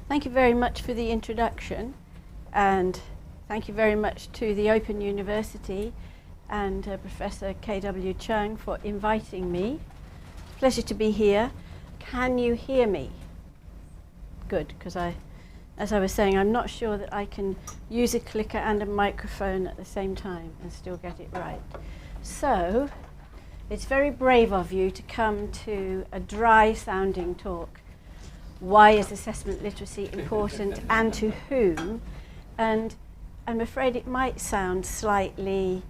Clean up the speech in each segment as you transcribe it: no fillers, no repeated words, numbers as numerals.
Thank you very much for the introduction, and thank you very much to the Open University and Professor K.W. Chung for inviting me. It's a pleasure to be here. Can you hear me? Good, because as I was saying, I'm not sure that I can use a clicker and a microphone at the same time and still get it right. So, it's very brave of you to come to a dry-sounding talk. Why is assessment literacy important and to whom? And I'm afraid it might sound slightly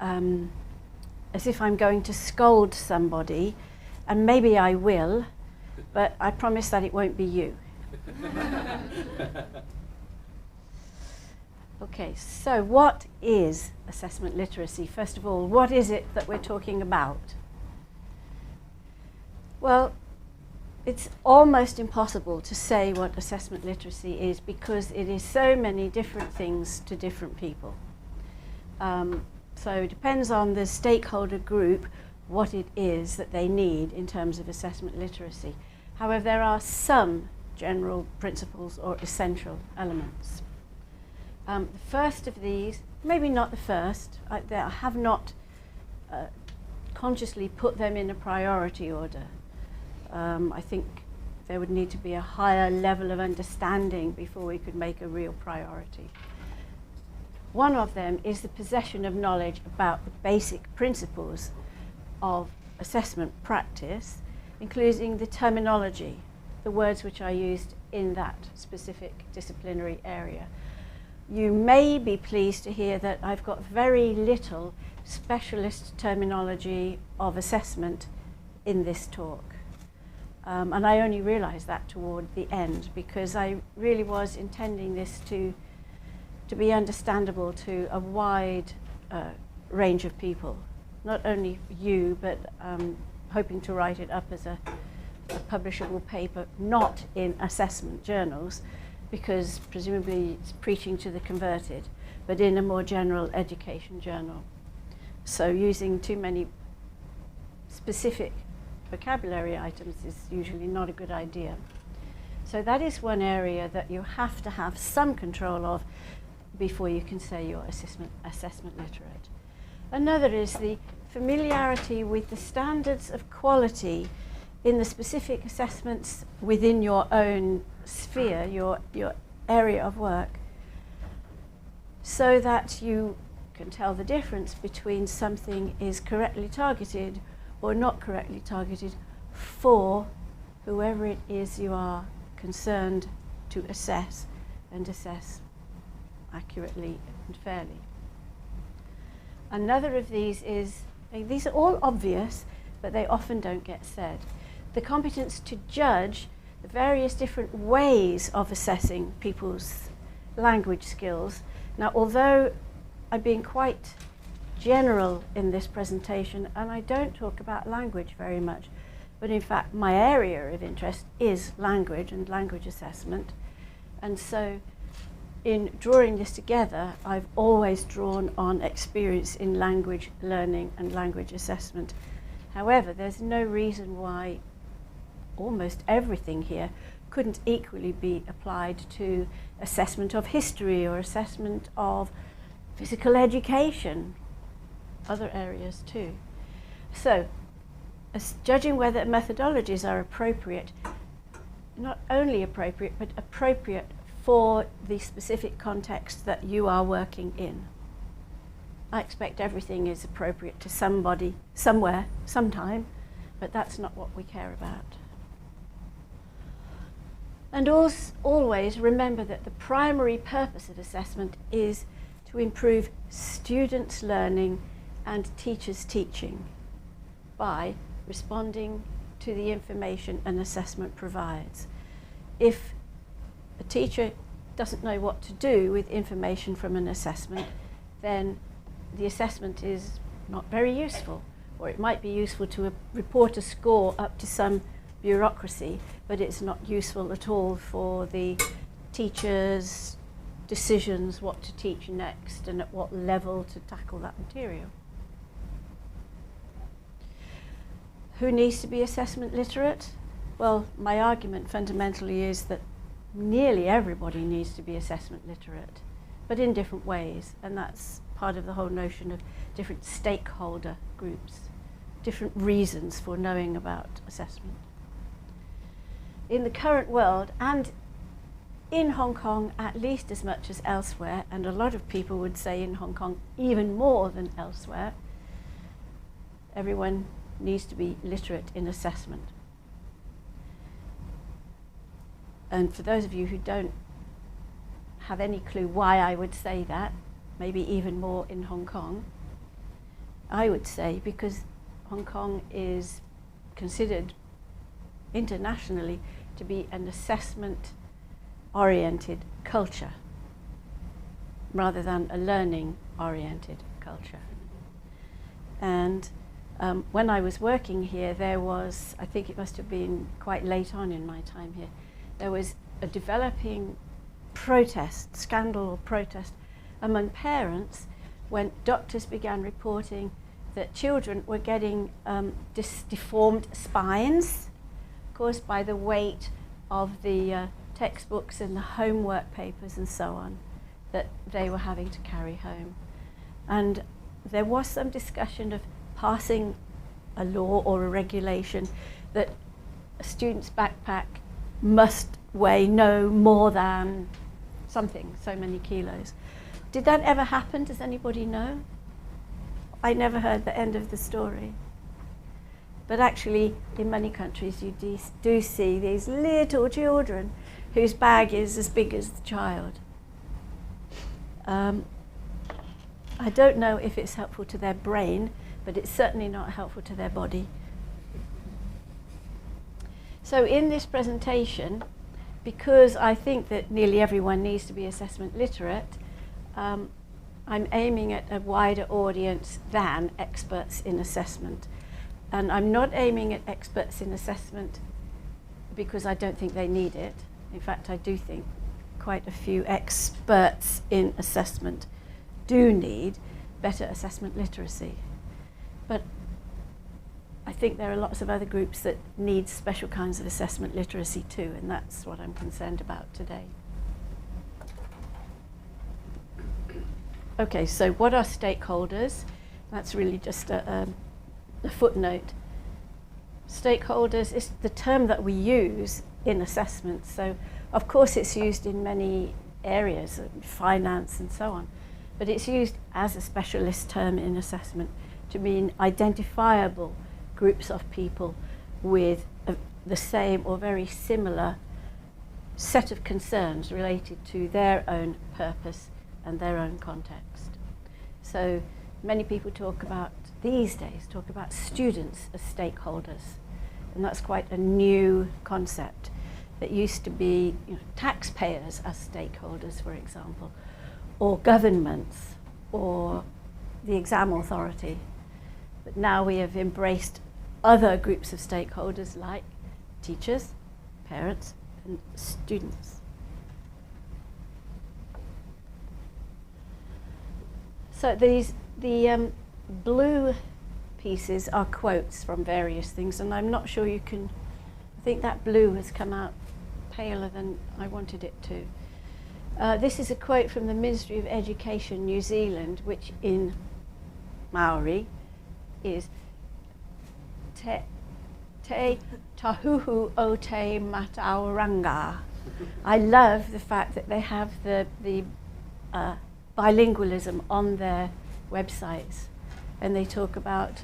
as if I'm going to scold somebody, and maybe I will, but I promise that it won't be you. Okay, so what is assessment literacy? First of all, what is it that we're talking about? Well, it's almost impossible to say what assessment literacy is because it is so many different things to different people. So it depends on the stakeholder group what it is that they need in terms of assessment literacy. However, there are some general principles or essential elements. The first of these, maybe not the first, I have not consciously put them in a priority order. I think there would need to be a higher level of understanding before we could make a real priority. One of them is the possession of knowledge about the basic principles of assessment practice, including the terminology, the words which are used in that specific disciplinary area. You may be pleased to hear that I've got very little specialist terminology of assessment in this talk. And I only realised that toward the end because I really was intending this to be understandable to a wide range of people. Not only you, but hoping to write it up as a publishable paper, not in assessment journals, because presumably it's preaching to the converted, but in a more general education journal. So using too many specific vocabulary items is usually not a good idea. So that is one area that you have to have some control of before you can say you're assessment literate. Another is the familiarity with the standards of quality in the specific assessments within your own sphere, your area of work, so that you can tell the difference between something is correctly targeted or not correctly targeted for whoever it is you are concerned to assess, and assess accurately and fairly. Another of these is, these are all obvious, but they often don't get said. The competence to judge the various different ways of assessing people's language skills. Now, although I'm being quite general in this presentation, and I don't talk about language very much, but in fact my area of interest is language and language assessment. And so in drawing this together, I've always drawn on experience in language learning and language assessment. However, there's no reason why almost everything here couldn't equally be applied to assessment of history or assessment of physical education, other areas too. So, judging whether methodologies are appropriate, not only appropriate, but appropriate for the specific context that you are working in. I expect everything is appropriate to somebody, somewhere, sometime, but that's not what we care about. And always remember that the primary purpose of assessment is to improve students' learning and teachers' teaching by responding to the information an assessment provides. If a teacher doesn't know what to do with information from an assessment, then the assessment is not very useful. Or it might be useful to report a score up to some bureaucracy, but it's not useful at all for the teacher's decisions what to teach next and at what level to tackle that material. Who needs to be assessment literate? Well, my argument fundamentally is that nearly everybody needs to be assessment literate, but in different ways, and that's part of the whole notion of different stakeholder groups, different reasons for knowing about assessment. In the current world, and in Hong Kong at least as much as elsewhere, and a lot of people would say in Hong Kong even more than elsewhere, everyone needs to be literate in assessment. And for those of you who don't have any clue why I would say that, maybe even more in Hong Kong, I would say because Hong Kong is considered internationally to be an assessment-oriented culture rather than a learning-oriented culture. And when I was working here, there was, I think it must have been quite late on in my time here, there was a developing protest, scandal or protest among parents when doctors began reporting that children were getting deformed spines caused by the weight of the textbooks and the homework papers and so on that they were having to carry home. And there was some discussion of passing a law or a regulation that a student's backpack must weigh no more than something, so many kilos. Did that ever happen? Does anybody know? I never heard the end of the story. But actually, in many countries, you do see these little children whose bag is as big as the child. I don't know if it's helpful to their brain, but it's certainly not helpful to their body. So in this presentation, because I think that nearly everyone needs to be assessment literate, I'm aiming at a wider audience than experts in assessment. And I'm not aiming at experts in assessment because I don't think they need it. In fact, I do think quite a few experts in assessment do need better assessment literacy. But I think there are lots of other groups that need special kinds of assessment literacy too, and that's what I'm concerned about today. Okay, so what are stakeholders? That's really just a footnote. Stakeholders is the term that we use in assessment. So of course it's used in many areas, finance and so on, but it's used as a specialist term in assessment to mean identifiable groups of people with the same or very similar set of concerns related to their own purpose and their own context. So many people these days talk about students as stakeholders, and that's quite a new concept. That used to be taxpayers as stakeholders, for example, or governments, or the exam authority. But now we have embraced other groups of stakeholders like teachers, parents, and students. So the blue pieces are quotes from various things, and I'm not sure you can, I think that blue has come out paler than I wanted it to. This is a quote from the Ministry of Education, New Zealand, which in Maori is Te tahuhu o te matauranga. I love the fact that they have the bilingualism on their websites, and they talk about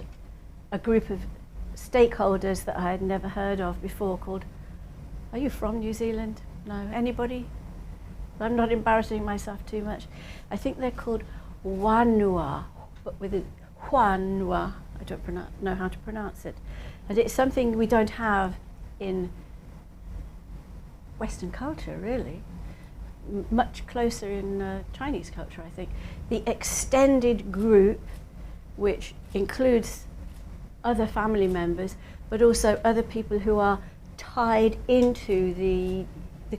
a group of stakeholders that I had never heard of before called, are you from New Zealand? No, anybody? I'm not embarrassing myself too much. I think they're called Whanua, but with a Whanua. I don't know how to pronounce it. And it's something we don't have in Western culture, really. Much closer in Chinese culture, I think. The extended group, which includes other family members, but also other people who are tied into the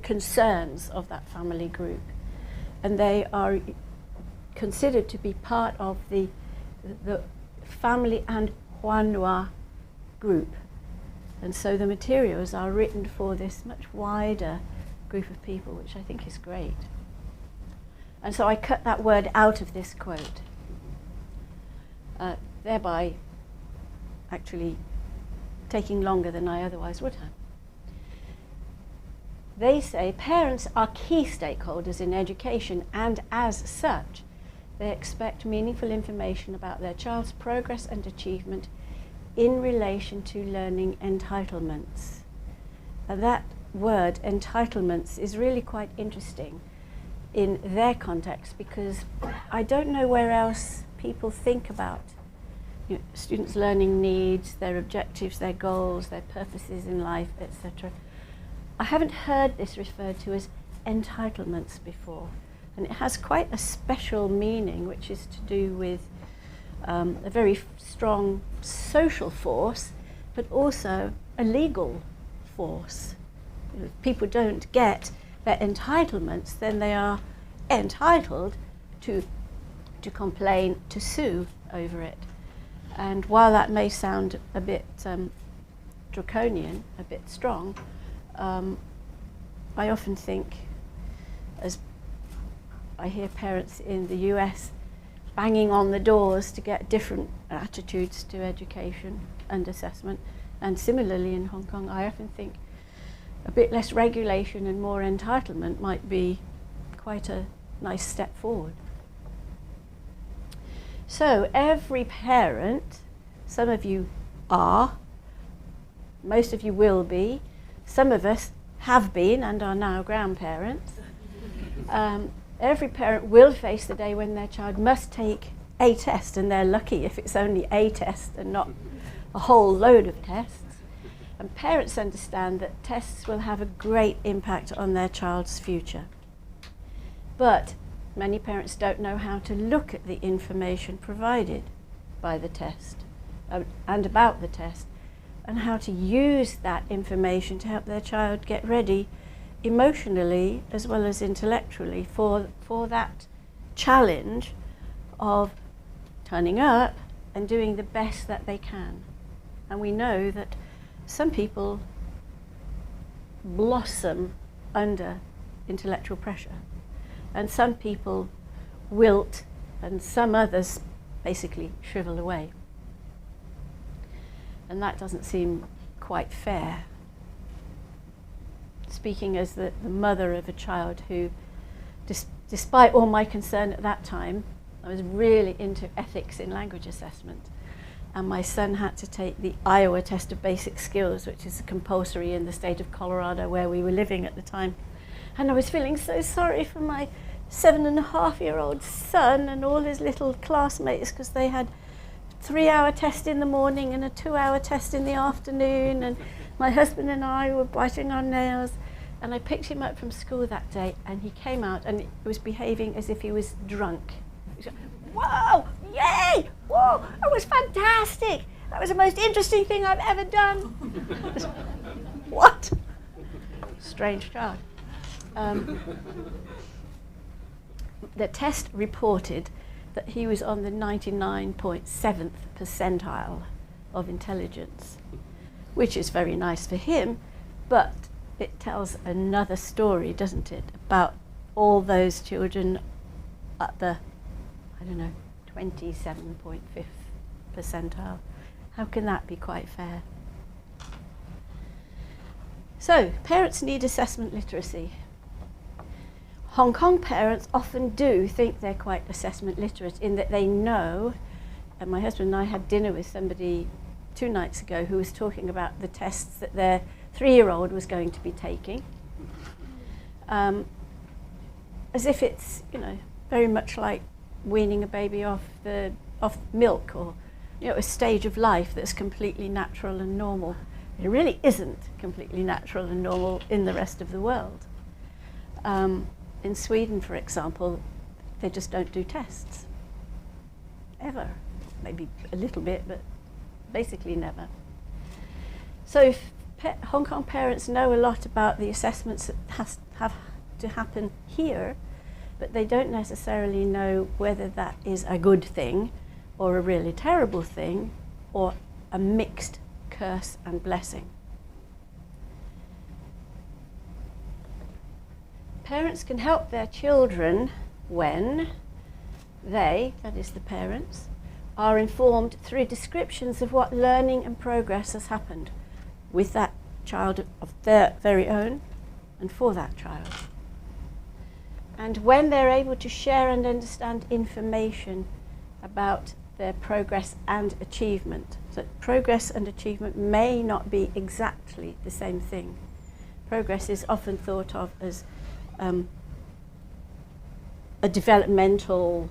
concerns of that family group. And they are considered to be part of the family and Whanua group. And so the materials are written for this much wider group of people, which I think is great. And so I cut that word out of this quote, thereby actually taking longer than I otherwise would have. They say parents are key stakeholders in education, and as such, they expect meaningful information about their child's progress and achievement in relation to learning entitlements. And that word, entitlements, is really quite interesting in their context, because I don't know where else people think about students' learning needs, their objectives, their goals, their purposes in life, etc. I haven't heard this referred to as entitlements before, and it has quite a special meaning, which is to do with a very strong social force, but also a legal force. If people don't get their entitlements, then they are entitled to complain, to sue over it. And while that may sound a bit draconian, a bit strong, I often think, as I hear parents in the US banging on the doors to get different attitudes to education and assessment, and similarly in Hong Kong, I often think a bit less regulation and more entitlement might be quite a nice step forward. So every parent, some of you are, most of you will be, some of us have been and are now grandparents. Every parent will face the day when their child must take a test, and they're lucky if it's only a test and not a whole load of tests. And parents understand that tests will have a great impact on their child's future. But many parents don't know how to look at the information provided by the test and about the test, and how to use that information to help their child get ready emotionally as well as intellectually for that challenge of turning up and doing the best that they can. And we know that some people blossom under intellectual pressure, and some people wilt, and some others basically shrivel away. And that doesn't seem quite fair. Speaking as the mother of a child who, despite all my concern at that time, I was really into ethics in language assessment, and my son had to take the Iowa Test of Basic Skills, which is compulsory in the state of Colorado where we were living at the time. And I was feeling so sorry for my 7.5-year-old son and all his little classmates, because they had 3-hour test in the morning and a 2-hour test in the afternoon, and my husband and I were biting our nails. And I picked him up from school that day, and he came out and he was behaving as if he was drunk. He was like, "Whoa, yay, whoa, that was fantastic. That was the most interesting thing I've ever done." What? Strange child. The test reported that he was on the 99.7th percentile of intelligence, which is very nice for him, but it tells another story, doesn't it, about all those children at the, 27.5th percentile. How can that be quite fair? So, parents need assessment literacy. Hong Kong parents often do think they're quite assessment literate, in that they know, and my husband and I had dinner with somebody 2 nights ago who was talking about the tests that their 3-year-old was going to be taking, as if it's, very much like weaning a baby off milk, or a stage of life that's completely natural and normal. It really isn't completely natural and normal in the rest of the world. In Sweden, for example, they just don't do tests, ever. Maybe a little bit, but basically never. So if Hong Kong parents know a lot about the assessments that have to happen here, but they don't necessarily know whether that is a good thing or a really terrible thing, or a mixed curse and blessing. Parents can help their children when they, that is the parents, are informed through descriptions of what learning and progress has happened with that child of their very own and for that child. And when they're able to share and understand information about their progress and achievement. So progress and achievement may not be exactly the same thing. Progress is often thought of as a developmental,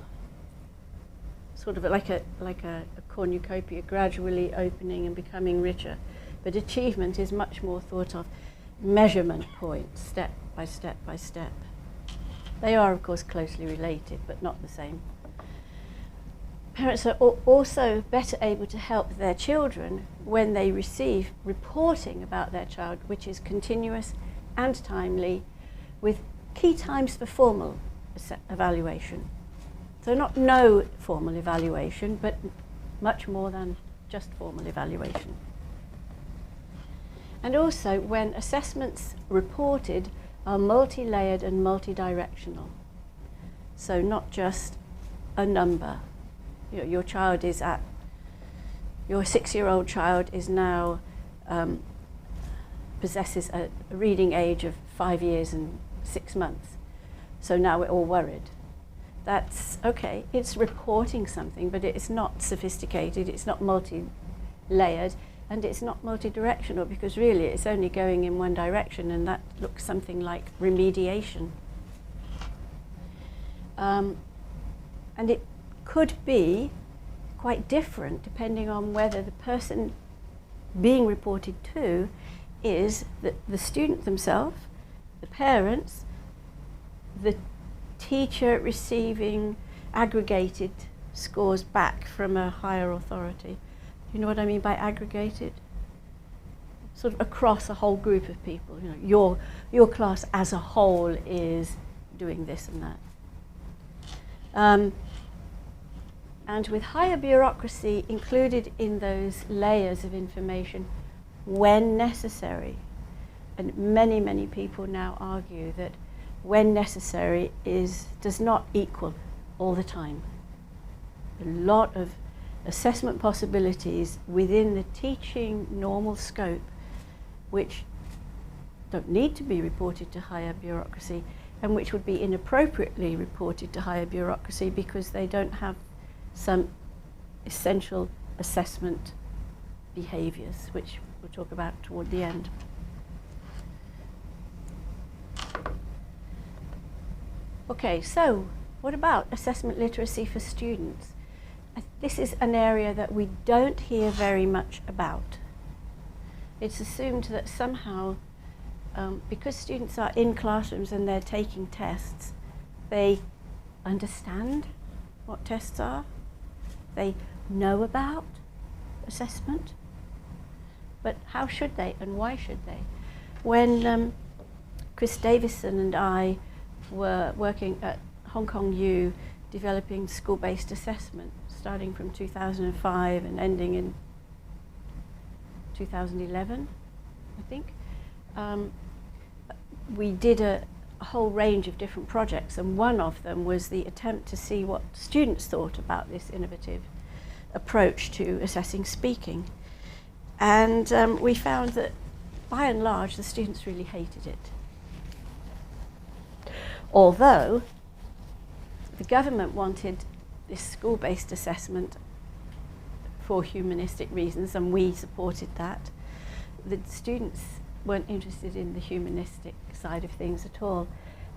sort of like a cornucopia, gradually opening and becoming richer. But achievement is much more thought of measurement points, step by step by step. They are, of course, closely related, but not the same. Parents are also better able to help their children when they receive reporting about their child, which is continuous and timely, with key times for formal evaluation. So not no formal evaluation, but much more than just formal evaluation. And also when assessments reported are multi-layered and multi-directional. So not just a number. You know, your 6-year-old child is now possesses a reading age of 5 years and 6 months. So now we're all worried. That's okay, it's reporting something, but it's not sophisticated, it's not multi-layered, and it's not multi-directional, because really it's only going in one direction, and that looks something like remediation. And it could be quite different depending on whether the person being reported to is the student themselves, the parents, the teacher receiving aggregated scores back from a higher authority. You know what I mean by aggregated? Sort of across a whole group of people. You know, your class as a whole is doing this and that. And with higher bureaucracy included in those layers of information when necessary, and many, many people now argue that when necessary does not equal all the time. A lot of assessment possibilities within the teaching normal scope, which don't need to be reported to higher bureaucracy, and which would be inappropriately reported to higher bureaucracy because they don't have some essential assessment behaviours, which we'll talk about toward the end. Okay, so what about assessment literacy for students? This is an area that we don't hear very much about. It's assumed that somehow, because students are in classrooms and they're taking tests, they understand what tests are, they know about assessment, but how should they and why should they? When Chris Davison and I were working at Hong Kong U developing school-based assessment, starting from 2005 and ending in 2011, I think. We did a whole range of different projects, and one of them was the attempt to see what students thought about this innovative approach to assessing speaking. And we found that by and large the students really hated it. Although the government wanted this school-based assessment for humanistic reasons, and we supported that, the students weren't interested in the humanistic side of things at all.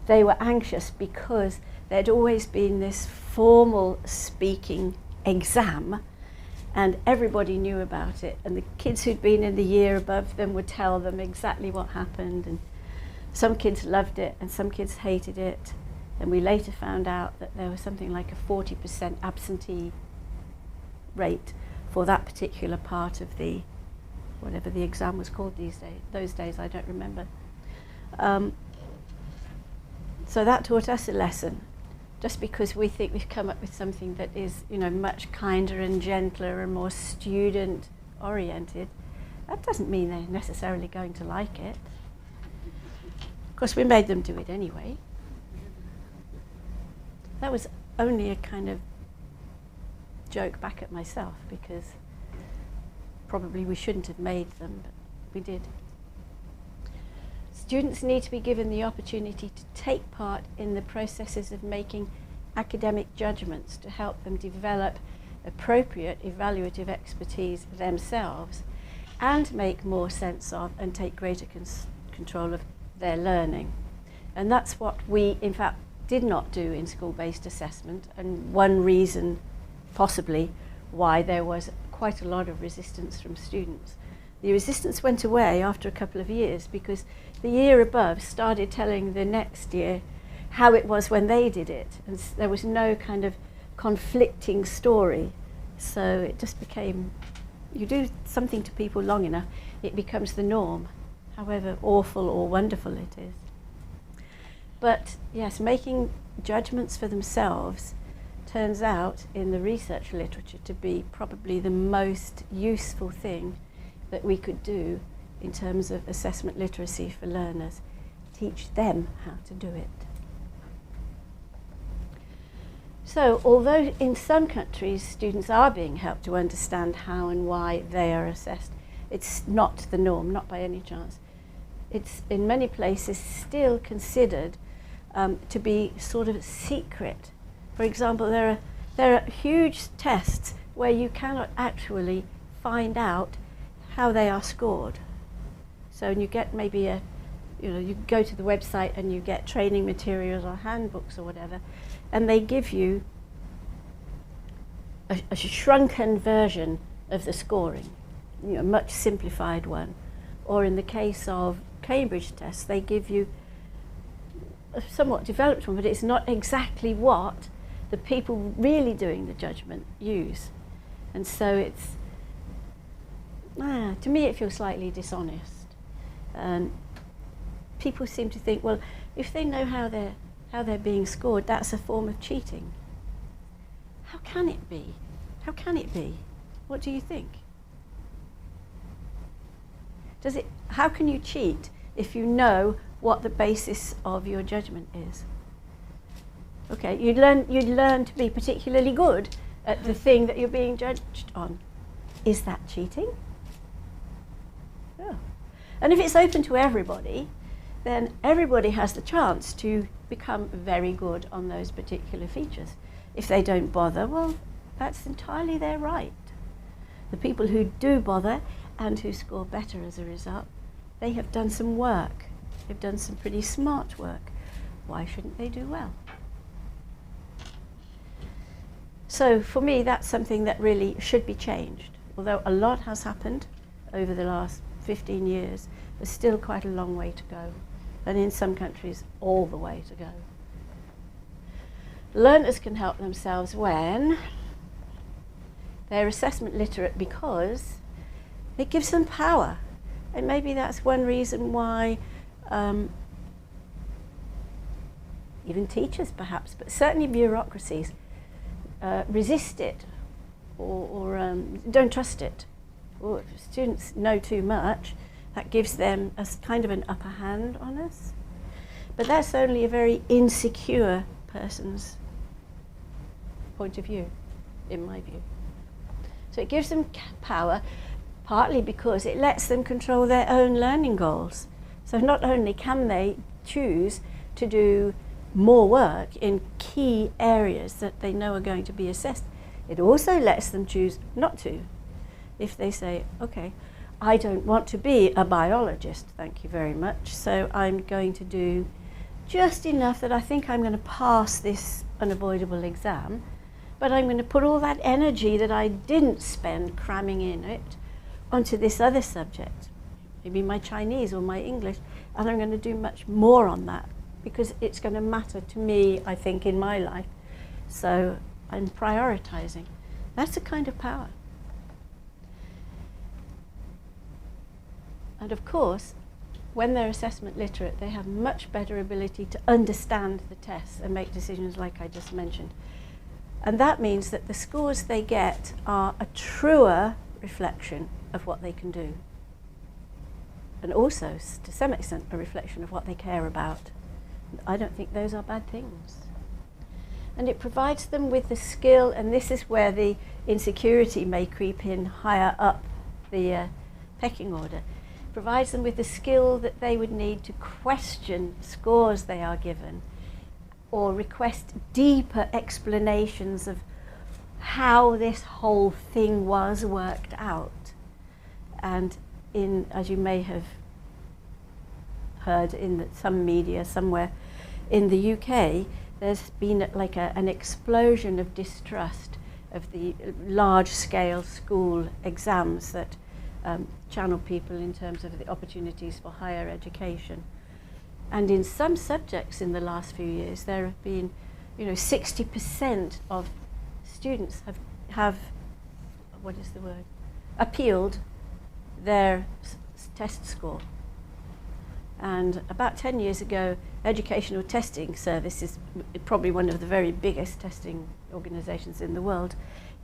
They were anxious because there'd always been this formal speaking exam, and everybody knew about it, and the kids who'd been in the year above them would tell them exactly what happened, and some kids loved it and some kids hated it, and we later found out that there was something like a 40% absentee rate for that particular part of the, whatever the exam was called those days, I don't remember. So that taught us a lesson. Just because we think we've come up with something that is, you know, much kinder and gentler and more student-oriented, that doesn't mean they're necessarily going to like it. Of course, we made them do it anyway. That was only a kind of joke back at myself, because probably we shouldn't have made them, but we did. Students need to be given the opportunity to take part in the processes of making academic judgments to help them develop appropriate evaluative expertise themselves and make more sense of and take greater control of their learning. And that's what we, in fact, did not do in school-based assessment, and one reason possibly why there was quite a lot of resistance from students. The resistance went away after a couple of years because the year above started telling the next year how it was when they did it, and there was no kind of conflicting story. So it just became, you do something to people long enough, it becomes the norm, however awful or wonderful it is. But yes, making judgments for themselves turns out in the research literature to be probably the most useful thing that we could do in terms of assessment literacy for learners. Teach them how to do it. So, although in some countries students are being helped to understand how and why they are assessed, it's not the norm, not by any chance. It's in many places still considered to be sort of secret. For example, there are huge tests where you cannot actually find out how they are scored. So you get maybe you go to the website and you get training materials or handbooks or whatever, and they give you a shrunken version of the scoring, a much simplified one. Or in the case of Cambridge tests, they give you a somewhat developed one, but it's not exactly what the people really doing the judgment use. And so it's, to me it feels slightly dishonest. And people seem to think, well, if they know how they're being scored, that's a form of cheating. How can it be? How can it be? What do you think? How can you cheat if you know what the basis of your judgment is? Okay, you'd learn to be particularly good at the thing that you're being judged on. Is that cheating? Yeah. And if it's open to everybody, then everybody has the chance to become very good on those particular features. If they don't bother, well, that's entirely their right. The people who do bother and who score better as a result, they have done some work. They've done some pretty smart work. Why shouldn't they do well? So for me, that's something that really should be changed. Although a lot has happened over the last 15 years, there's still quite a long way to go. And in some countries, all the way to go. Learners can help themselves when they're assessment literate, because it gives them power. And maybe that's one reason why even teachers perhaps, but certainly bureaucracies resist it or don't trust it. Or if students know too much, that gives them a kind of an upper hand on us. But that's only a very insecure person's point of view, in my view. So it gives them power, partly because it lets them control their own learning goals. So not only can they choose to do more work in key areas that they know are going to be assessed, it also lets them choose not to. If they say, okay, I don't want to be a biologist, thank you very much, so I'm going to do just enough that I think I'm going to pass this unavoidable exam, but I'm going to put all that energy that I didn't spend cramming in it onto this other subject, maybe my Chinese or my English, and I'm going to do much more on that because it's going to matter to me, I think, in my life. So I'm prioritizing. That's a kind of power. And of course, when they're assessment literate, they have much better ability to understand the tests and make decisions like I just mentioned. And that means that the scores they get are a truer reflection of what they can do. And also, to some extent, a reflection of what they care about. I don't think those are bad things. And it provides them with the skill, and this is where the insecurity may creep in higher up the pecking order, provides them with the skill that they would need to question scores they are given or request deeper explanations of how this whole thing was worked out. And as you may have heard in some media somewhere in the UK, there's been like an explosion of distrust of the large-scale school exams that channel people in terms of the opportunities for higher education. And in some subjects in the last few years, there have been, 60% of students have what is the word? Appealed their test score. And about 10 years ago, Educational Testing Service is probably one of the very biggest testing organisations in the world.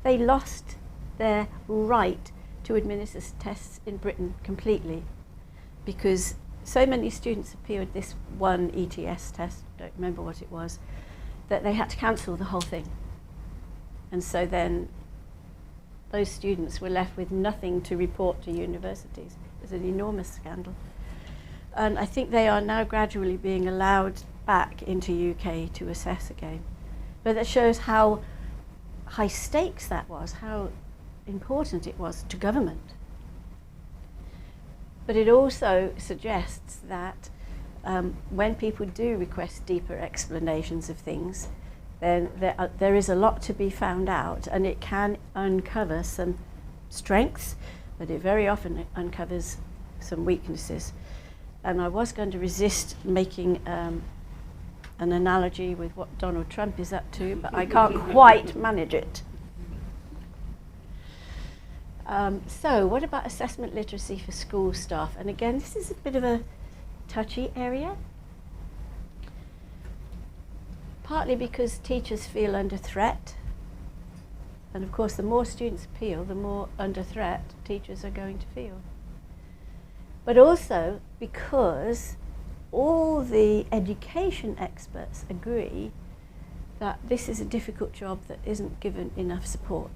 They lost their right to administer tests in Britain completely because so many students appealed this one ETS test, don't remember what it was, that they had to cancel the whole thing. And so then those students were left with nothing to report to universities. It was an enormous scandal. And I think they are now gradually being allowed back into UK to assess again. But that shows how high stakes that was, how important it was to government. But it also suggests that when people do request deeper explanations of things, then there is a lot to be found out, and it can uncover some strengths, but it very often uncovers some weaknesses. And I was going to resist making an analogy with what Donald Trump is up to, but I can't quite manage it. So what about assessment literacy for school staff? And again, this is a bit of a touchy area, partly because teachers feel under threat. And of course, the more students appeal, the more under threat teachers are going to feel. But also because all the education experts agree that this is a difficult job that isn't given enough support.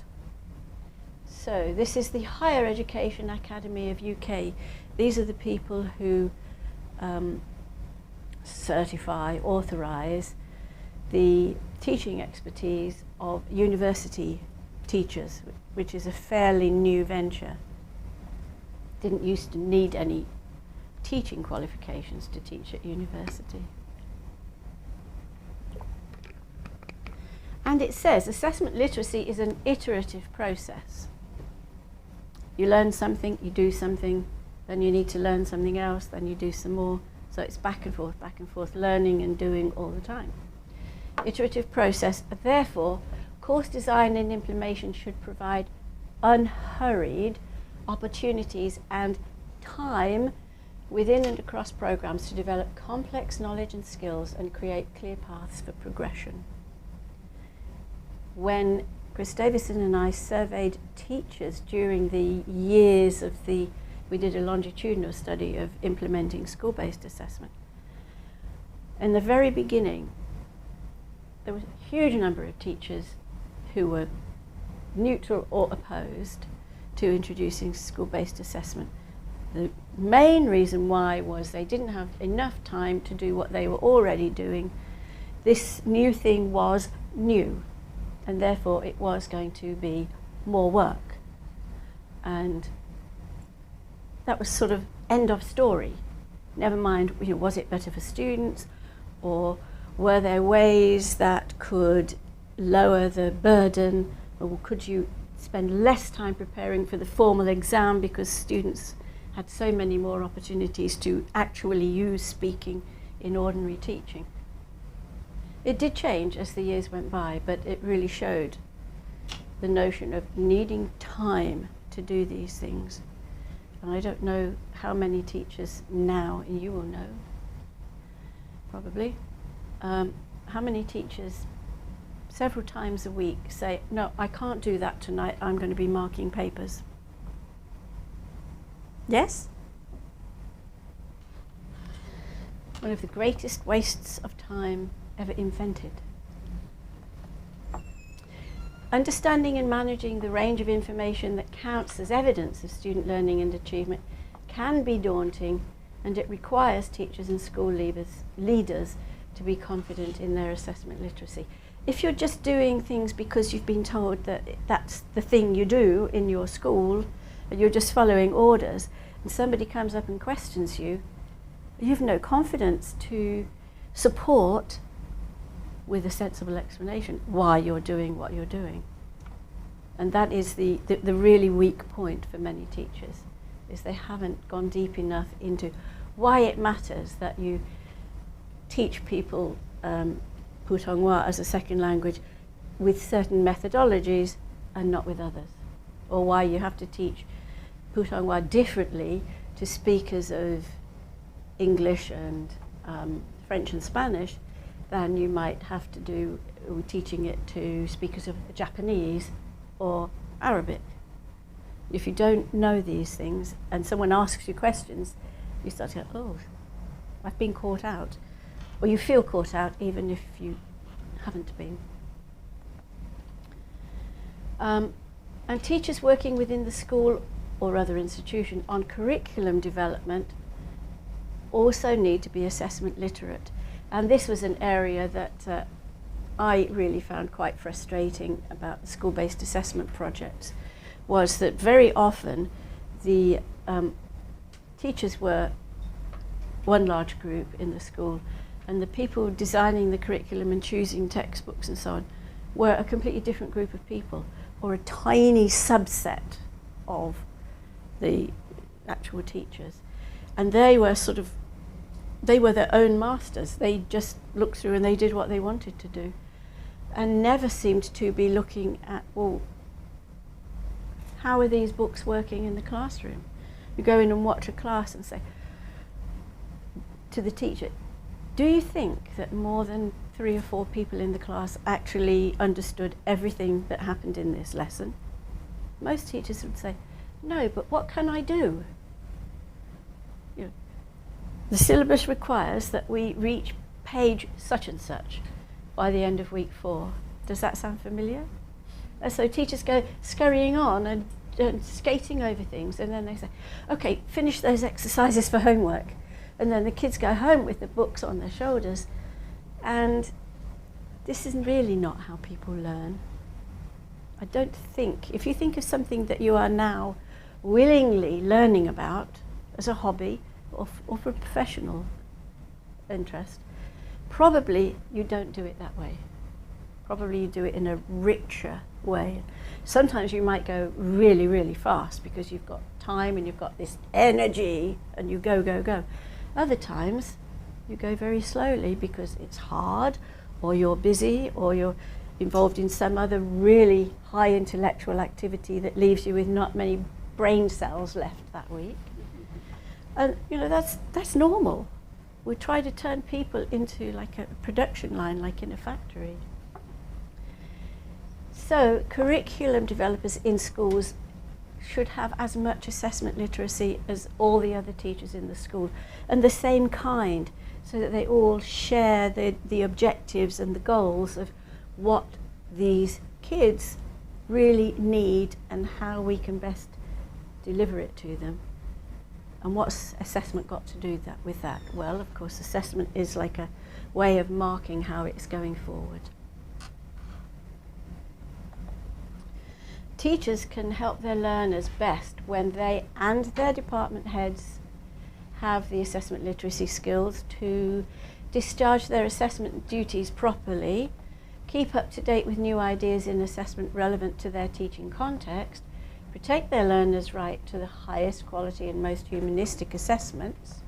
So this is the Higher Education Academy of UK. These are the people who certify, authorise the teaching expertise of university teachers, which is a fairly new venture. Didn't used to need any teaching qualifications to teach at university. And it says assessment literacy is an iterative process. You learn something, you do something, then you need to learn something else, then you do some more. So it's back and forth, learning and doing all the time. Iterative process, therefore, course design and implementation should provide unhurried opportunities and time within and across programs to develop complex knowledge and skills and create clear paths for progression. When Chris Davison and I surveyed teachers during the years of we did a longitudinal study of implementing school-based assessment. In the very beginning, there was a huge number of teachers who were neutral or opposed to introducing school-based assessment. The main reason why was they didn't have enough time to do what they were already doing. This new thing was new, and therefore it was going to be more work. And that was sort of end of story. Never mind, was it better for students, or were there ways that could lower the burden, or could you spend less time preparing for the formal exam because students had so many more opportunities to actually use speaking in ordinary teaching. It did change as the years went by, but it really showed the notion of needing time to do these things. And I don't know how many teachers now, and you will know, probably, how many teachers several times a week say, no, I can't do that tonight, I'm going to be marking papers. Yes? One of the greatest wastes of time ever invented. Understanding and managing the range of information that counts as evidence of student learning and achievement can be daunting, and it requires teachers and school leaders to be confident in their assessment literacy. If you're just doing things because you've been told that that's the thing you do in your school, and you're just following orders, and somebody comes up and questions you, you've no confidence to support with a sensible explanation why you're doing what you're doing. And that is the really weak point for many teachers, is they haven't gone deep enough into why it matters that you teach people Putonghua as a second language with certain methodologies and not with others, or why you have to teach Putonghua differently to speakers of English and French and Spanish than you might have to do teaching it to speakers of Japanese or Arabic. If you don't know these things and someone asks you questions, you start to go, oh, I've been caught out. Or you feel caught out even if you haven't been. And teachers working within the school or other institution on curriculum development also need to be assessment literate. And this was an area that I really found quite frustrating about the school-based assessment projects, was that very often the teachers were one large group in the school, and the people designing the curriculum and choosing textbooks and so on were a completely different group of people, or a tiny subset of the actual teachers. And they were their own masters. They just looked through and they did what they wanted to do, and never seemed to be looking at, well, how are these books working in the classroom? You go in and watch a class and say to the teacher, do you think that more than 3 or 4 people in the class actually understood everything that happened in this lesson? Most teachers would say, no, but what can I do? You know, the syllabus requires that we reach page such and such by the end of week 4. Does that sound familiar? And so teachers go scurrying on and skating over things, and then they say, okay, finish those exercises for homework. And then the kids go home with the books on their shoulders. And this is really not how people learn. I don't think, if you think of something that you are now willingly learning about as a hobby or for professional interest, probably you don't do it that way. Probably you do it in a richer way. Sometimes you might go really, really fast because you've got time and you've got this energy and you go, go, go. Other times you go very slowly because it's hard, or you're busy, or you're involved in some other really high intellectual activity that leaves you with not many brain cells left that week. And you know, that's normal. We try to turn people into like a production line, like in a factory. So curriculum developers in schools should have as much assessment literacy as all the other teachers in the school, and the same kind, so that they all share the objectives and the goals of what these kids really need and how we can best deliver it to them. And what's assessment got to do with that? Well, of course, assessment is like a way of marking how it's going forward. Teachers can help their learners best when they and their department heads have the assessment literacy skills to discharge their assessment duties properly, keep up to date with new ideas in assessment relevant to their teaching context, protect their learners' right to the highest quality and most humanistic assessments,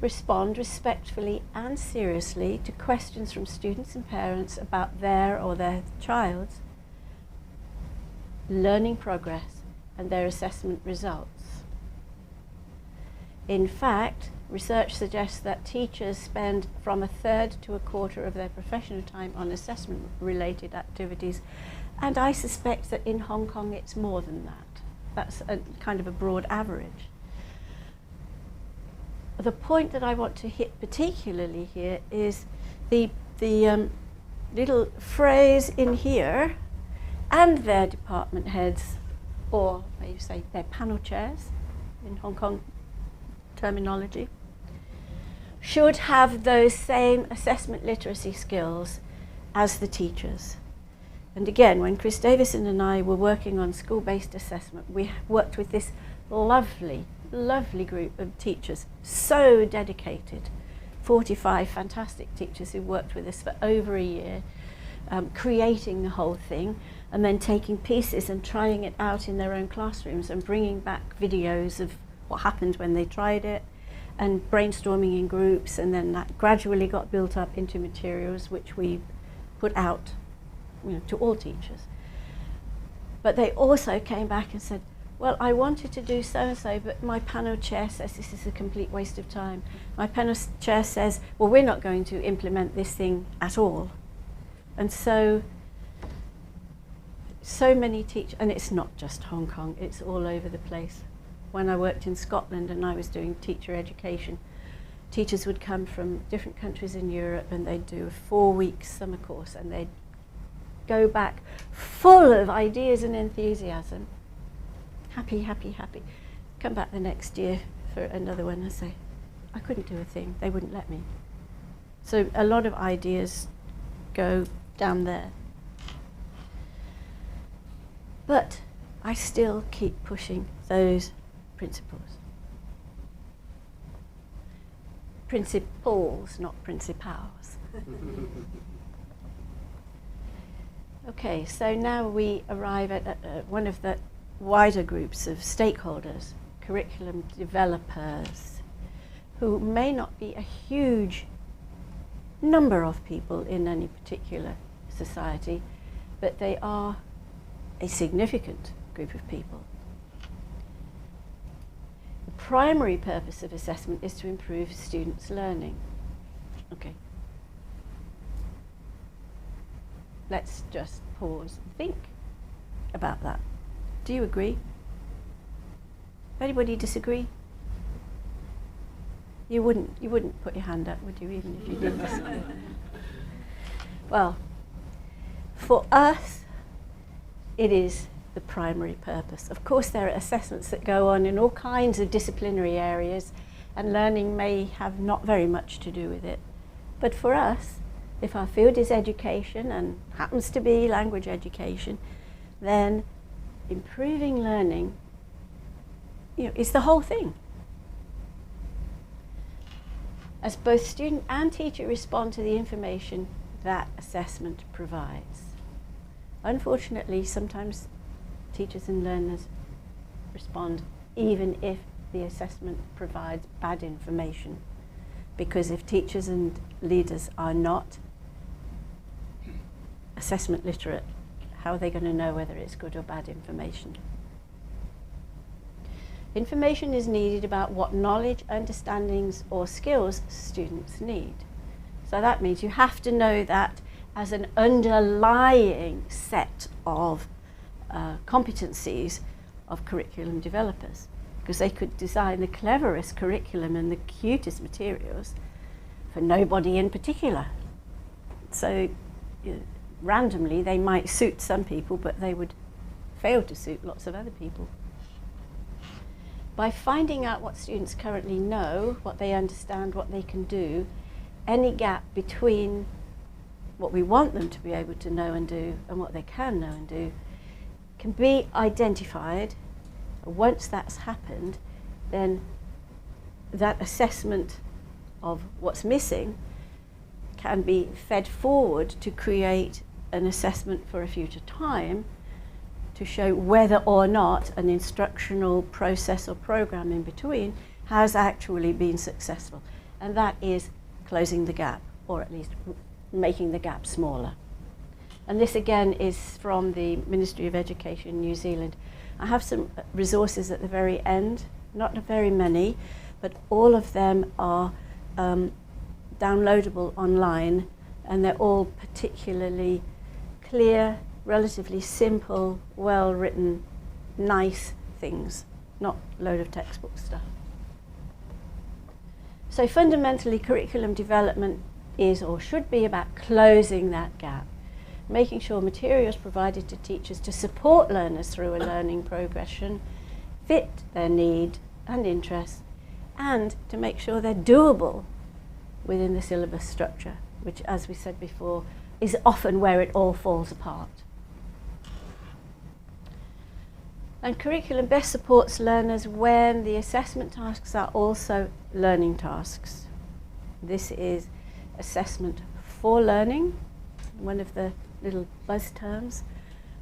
respond respectfully and seriously to questions from students and parents about their or their child's learning progress and their assessment results. In fact, research suggests that teachers spend from 1/3 to 1/4 of their professional time on assessment-related activities, and I suspect that in Hong Kong it's more than that. That's a kind of a broad average. The point that I want to hit particularly here is the little phrase in here and their department heads, or may you say their panel chairs in Hong Kong terminology, should have those same assessment literacy skills as the teachers. And again, when Chris Davison and I were working on school-based assessment, we worked with this lovely, lovely group of teachers, so dedicated, 45 fantastic teachers who worked with us for over a year, creating the whole thing, and then taking pieces and trying it out in their own classrooms and bringing back videos of what happened when they tried it, and brainstorming in groups, and then that gradually got built up into materials which we put out, to all teachers. But they also came back and said, well, I wanted to do so-and-so, but my panel chair says this is a complete waste of time. My panel chair says, well, we're not going to implement this thing at all. And so many teachers, and it's not just Hong Kong, it's all over the place. When I worked in Scotland and I was doing teacher education, teachers would come from different countries in Europe and they'd do a 4-week summer course, and they'd go back full of ideas and enthusiasm, happy, happy, happy. Come back the next year for another one and say, I couldn't do a thing, they wouldn't let me. So a lot of ideas go down there. But I still keep pushing those principles. Principles, not principals. Okay, so now we arrive at one of the wider groups of stakeholders, curriculum developers, who may not be a huge number of people in any particular society, but they are a significant group of people. The primary purpose of assessment is to improve students' learning. Okay. Let's just pause and think about that. Do you agree? Anybody disagree? You wouldn't put your hand up, would you, even if you did disagree? Well, for us, it is the primary purpose. Of course, there are assessments that go on in all kinds of disciplinary areas, and learning may have not very much to do with it. But for us, if our field is education and happens to be language education, then improving learning, is the whole thing. As both student and teacher respond to the information that assessment provides. Unfortunately, sometimes teachers and learners respond even if the assessment provides bad information, because if teachers and leaders are not assessment literate, how are they going to know whether it's good or bad information? Information is needed about what knowledge, understandings, or skills students need. So that means you have to know that as an underlying set of competencies of curriculum developers, because they could design the cleverest curriculum and the cutest materials for nobody in particular. So randomly they might suit some people, but they would fail to suit lots of other people. By finding out what students currently know, what they understand, what they can do, any gap between what we want them to be able to know and do and what they can know and do can be identified. Once that's happened, then that assessment of what's missing can be fed forward to create an assessment for a future time to show whether or not an instructional process or program in between has actually been successful. And that is closing the gap, or at least making the gap smaller. And this again is from the Ministry of Education in New Zealand. I have some resources at the very end, not very many, but all of them are downloadable online, and they're all particularly clear, relatively simple, well-written, nice things, not a load of textbook stuff. So fundamentally, curriculum development is or should be about closing that gap. making sure materials provided to teachers to support learners through a learning progression fit their need and interest, and to make sure they're doable within the syllabus structure, which, as we said before, is often where it all falls apart. And curriculum best supports learners when the assessment tasks are also learning tasks. This is assessment for learning, one of the little buzz terms,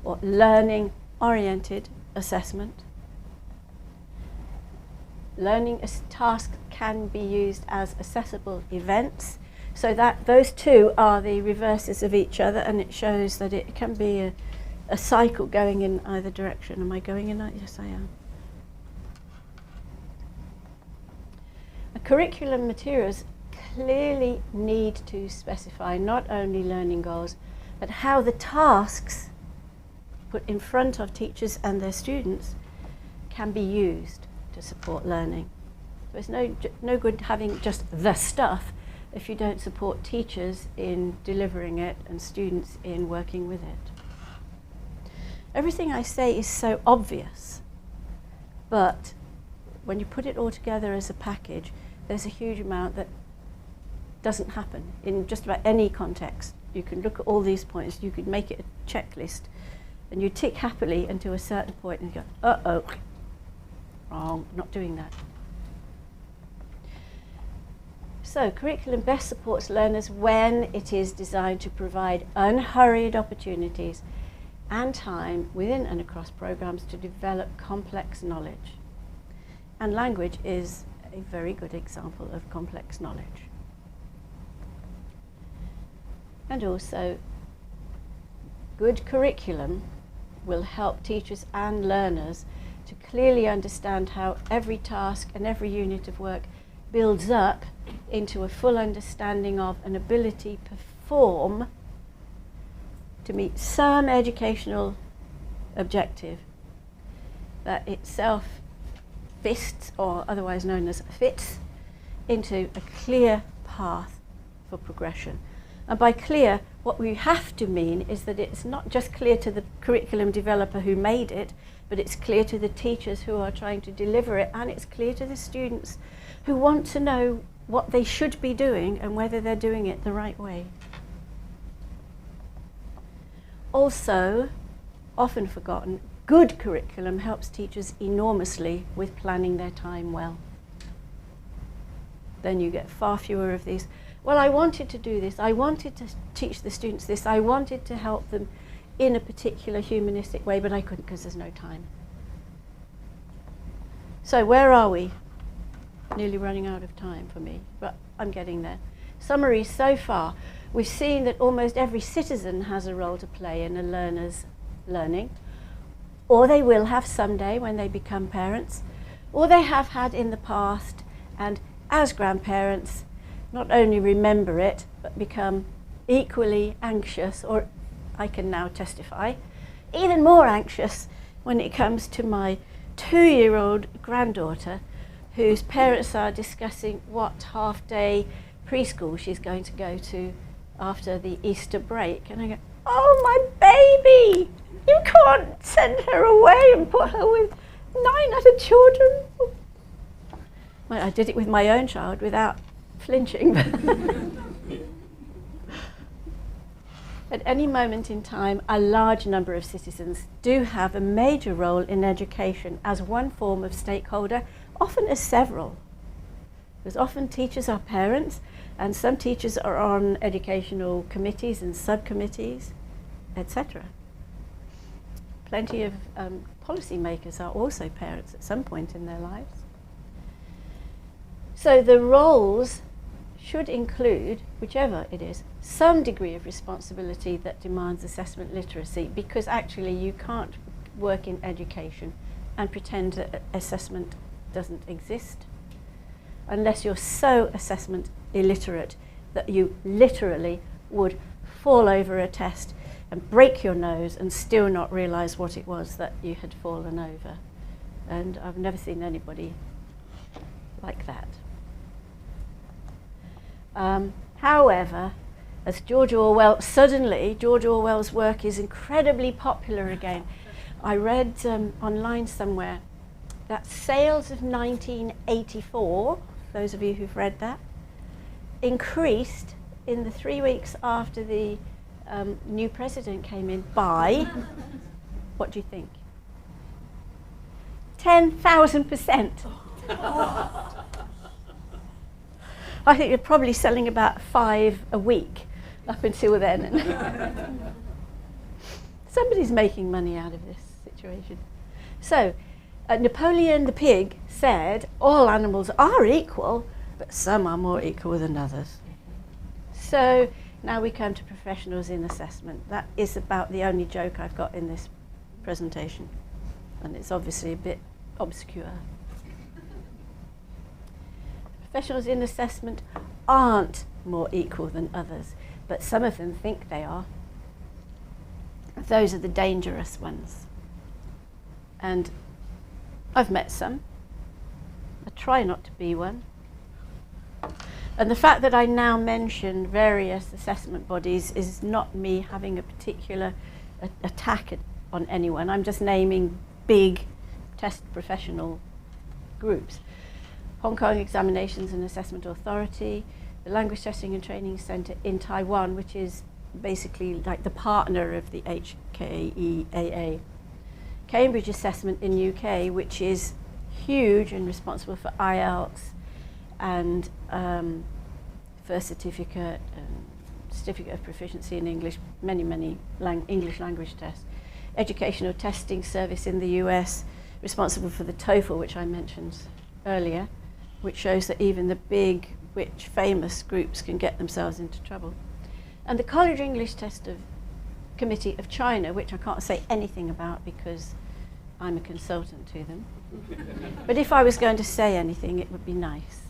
or learning-oriented assessment. Learning tasks can be used as assessable events, so that those two are the reverses of each other, and it shows that it can be a cycle going in either direction. Am I going in that? Yes, I am. Curriculum materials clearly need to specify not only learning goals, but how the tasks put in front of teachers and their students can be used to support learning. So it's no good having just the stuff if you don't support teachers in delivering it and students in working with it. Everything I say is so obvious, but when you put it all together as a package, there's a huge amount that doesn't happen in just about any context. You can look at all these points, you could make it a checklist, and you tick happily until a certain point and you go, uh-oh, wrong, not doing that. So curriculum best supports learners when it is designed to provide unhurried opportunities and time within and across programs to develop complex knowledge. And language is a very good example of complex knowledge. And also, good curriculum will help teachers and learners to clearly understand how every task and every unit of work builds up into a full understanding of an ability to perform to meet some educational objective that itself fists, or otherwise known as fits, into a clear path for progression. And by clear, what we have to mean is that it's not just clear to the curriculum developer who made it, but it's clear to the teachers who are trying to deliver it, and it's clear to the students who want to know what they should be doing and whether they're doing it the right way. Also, often forgotten, good curriculum helps teachers enormously with planning their time well. Then you get far fewer of these, well, I wanted to do this, I wanted to teach the students this, I wanted to help them in a particular humanistic way, but I couldn't because there's no time. So where are we? Nearly running out of time for me, but I'm getting there. Summary so far. We've seen that almost every citizen has a role to play in a learner's learning, or they will have someday when they become parents, or they have had in the past, and as grandparents, not only remember it, but become equally anxious, or I can now testify, even more anxious when it comes to my 2-year-old granddaughter, whose parents are discussing what half-day preschool she's going to go to after the Easter break. And I go, oh, my baby, you can't send her away and put her with 9 other children. Well, I did it with my own child without flinching. At any moment in time, a large number of citizens do have a major role in education as one form of stakeholder, often as several. Because often teachers are parents, and some teachers are on educational committees and subcommittees, etc. Plenty of policymakers are also parents at some point in their lives. So the roles should include, whichever it is, some degree of responsibility that demands assessment literacy, because actually you can't work in education and pretend that assessment doesn't exist unless you're so assessment illiterate that you literally would fall over a test and break your nose and still not realize what it was that you had fallen over. And I've never seen anybody like that. However, as George Orwell's work is incredibly popular again. I read online somewhere that sales of 1984, those of you who've read that, increased in the 3 weeks after the new president came in by, what do you think? 10,000%. I think they're probably selling about 5 a week up until then. Somebody's making money out of this situation. So, Napoleon the pig said, all animals are equal, but some are more equal than others. So, now we come to professionals in assessment. That is about the only joke I've got in this presentation. And it's obviously a bit obscure. Professionals in assessment aren't more equal than others, but some of them think they are. Those are the dangerous ones. And I've met some. I try not to be one. And the fact that I now mention various assessment bodies is not me having a particular attack on anyone. I'm just naming big test professional groups. Hong Kong Examinations and Assessment Authority, the Language Testing and Training Centre in Taiwan, which is basically like the partner of the HKEAA. Cambridge Assessment in UK, which is huge and responsible for IELTS and first certificate and certificate of proficiency in English, many English language tests. Educational Testing Service in the US, responsible for the TOEFL, which I mentioned earlier, which shows that even the big, rich, famous groups can get themselves into trouble. And the College English Test Committee of China, which I can't say anything about because I'm a consultant to them. But if I was going to say anything, it would be nice.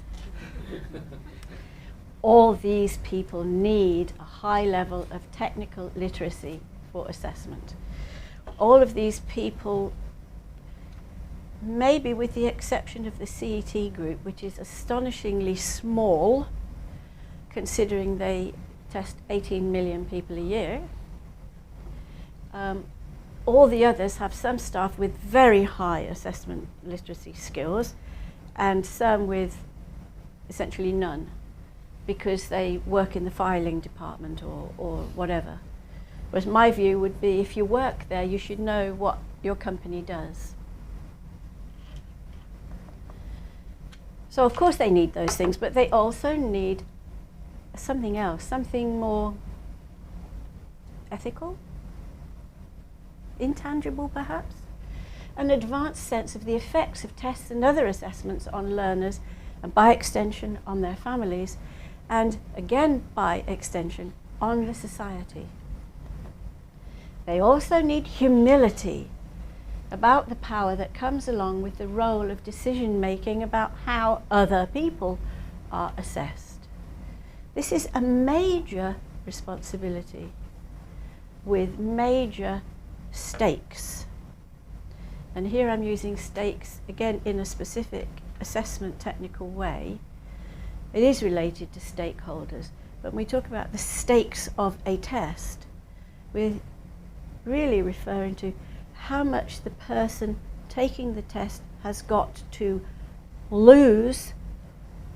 All these people need a high level of technical literacy for assessment. All of these people, maybe with the exception of the CET group, which is astonishingly small, considering they test 18 million people a year, all the others have some staff with very high assessment literacy skills and some with essentially none, because they work in the filing department or whatever. Whereas my view would be, if you work there, you should know what your company does. So of course they need those things, but they also need something else, something more ethical, intangible perhaps, an advanced sense of the effects of tests and other assessments on learners, and by extension on their families, and again by extension on the society. They also need humility about the power that comes along with the role of decision making about how other people are assessed. This is a major responsibility with major stakes. And here I'm using stakes again in a specific assessment technical way. It is related to stakeholders, but when we talk about the stakes of a test, we're really referring to how much the person taking the test has got to lose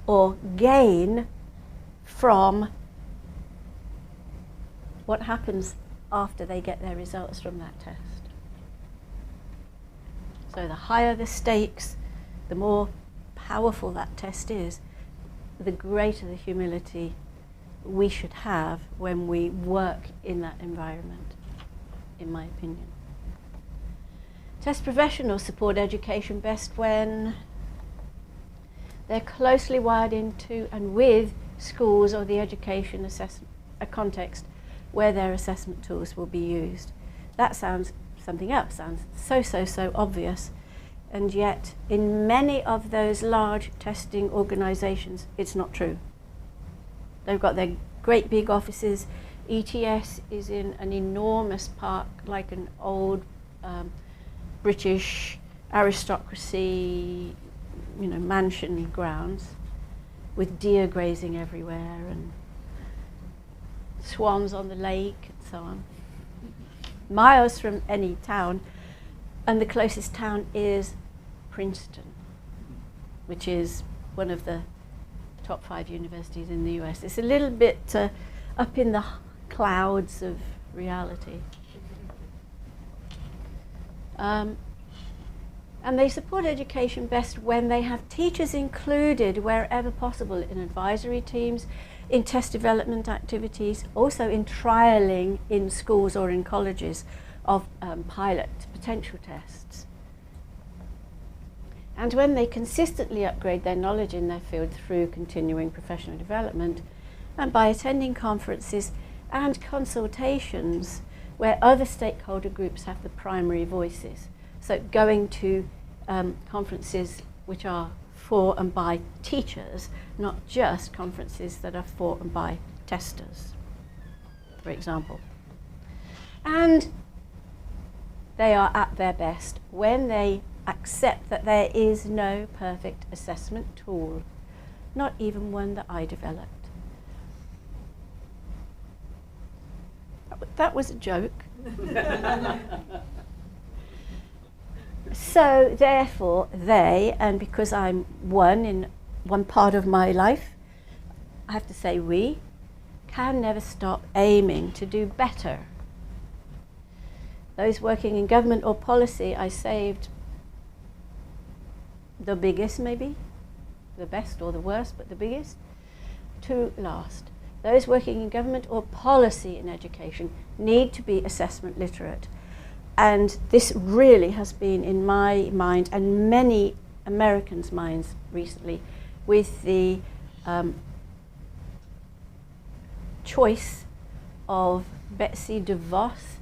or gain from what happens after they get their results from that test. So the higher the stakes, the more powerful that test is, the greater the humility we should have when we work in that environment, in my opinion. Test professionals support education best when they're closely wired into and with schools or the education a context where their assessment tools will be used. That sounds something else, sounds so obvious, and yet in many of those large testing organizations it's not true. They've got their great big offices. ETS is in an enormous park, like an old British aristocracy, mansion grounds with deer grazing everywhere and swans on the lake and so on. Miles from any town, and the closest town is Princeton, which is one of the top 5 universities in the US. It's a little bit up in the clouds of reality. And they support education best when they have teachers included wherever possible in advisory teams, in test development activities, also in trialling in schools or in colleges of pilot potential tests. And when they consistently upgrade their knowledge in their field through continuing professional development and by attending conferences and consultations where other stakeholder groups have the primary voices. So going to conferences which are for and by teachers, not just conferences that are for and by testers, for example. And they are at their best when they accept that there is no perfect assessment tool, not even one that I developed. That was a joke. So therefore they, and because I'm one in one part of my life, I have to say we, can never stop aiming to do better. Those working in government or policy, I saved the biggest maybe, the best or the worst, but the biggest, to last. Those working in government or policy in education need to be assessment literate. And this really has been in my mind and many Americans' minds recently with the choice of Betsy DeVos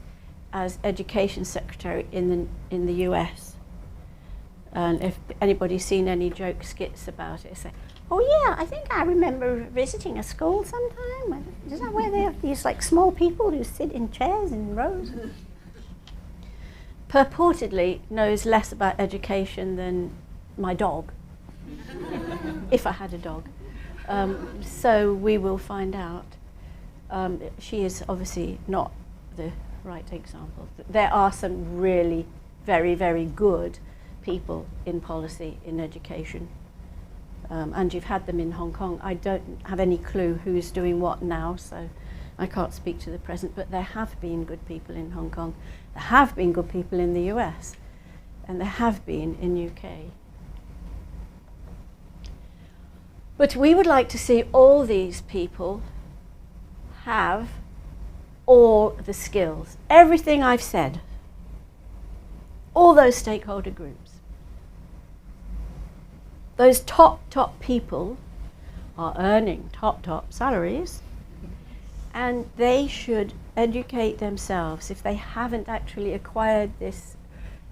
as Education Secretary in the US. And if anybody's seen any joke skits about it, say, oh yeah, I think I remember visiting a school sometime. Is that where they have these like small people who sit in chairs in rows? Purportedly knows less about education than my dog, if I had a dog. So we will find out. She is obviously not the right example. There are some really very, very good people in policy, in education. And you've had them in Hong Kong. I don't have any clue who's doing what now, so I can't speak to the present, but there have been good people in Hong Kong. There have been good people in the US, and there have been in UK. But we would like to see all these people have all the skills, everything I've said, all those stakeholder groups. Those top people are earning top salaries, and they should educate themselves. If they haven't actually acquired this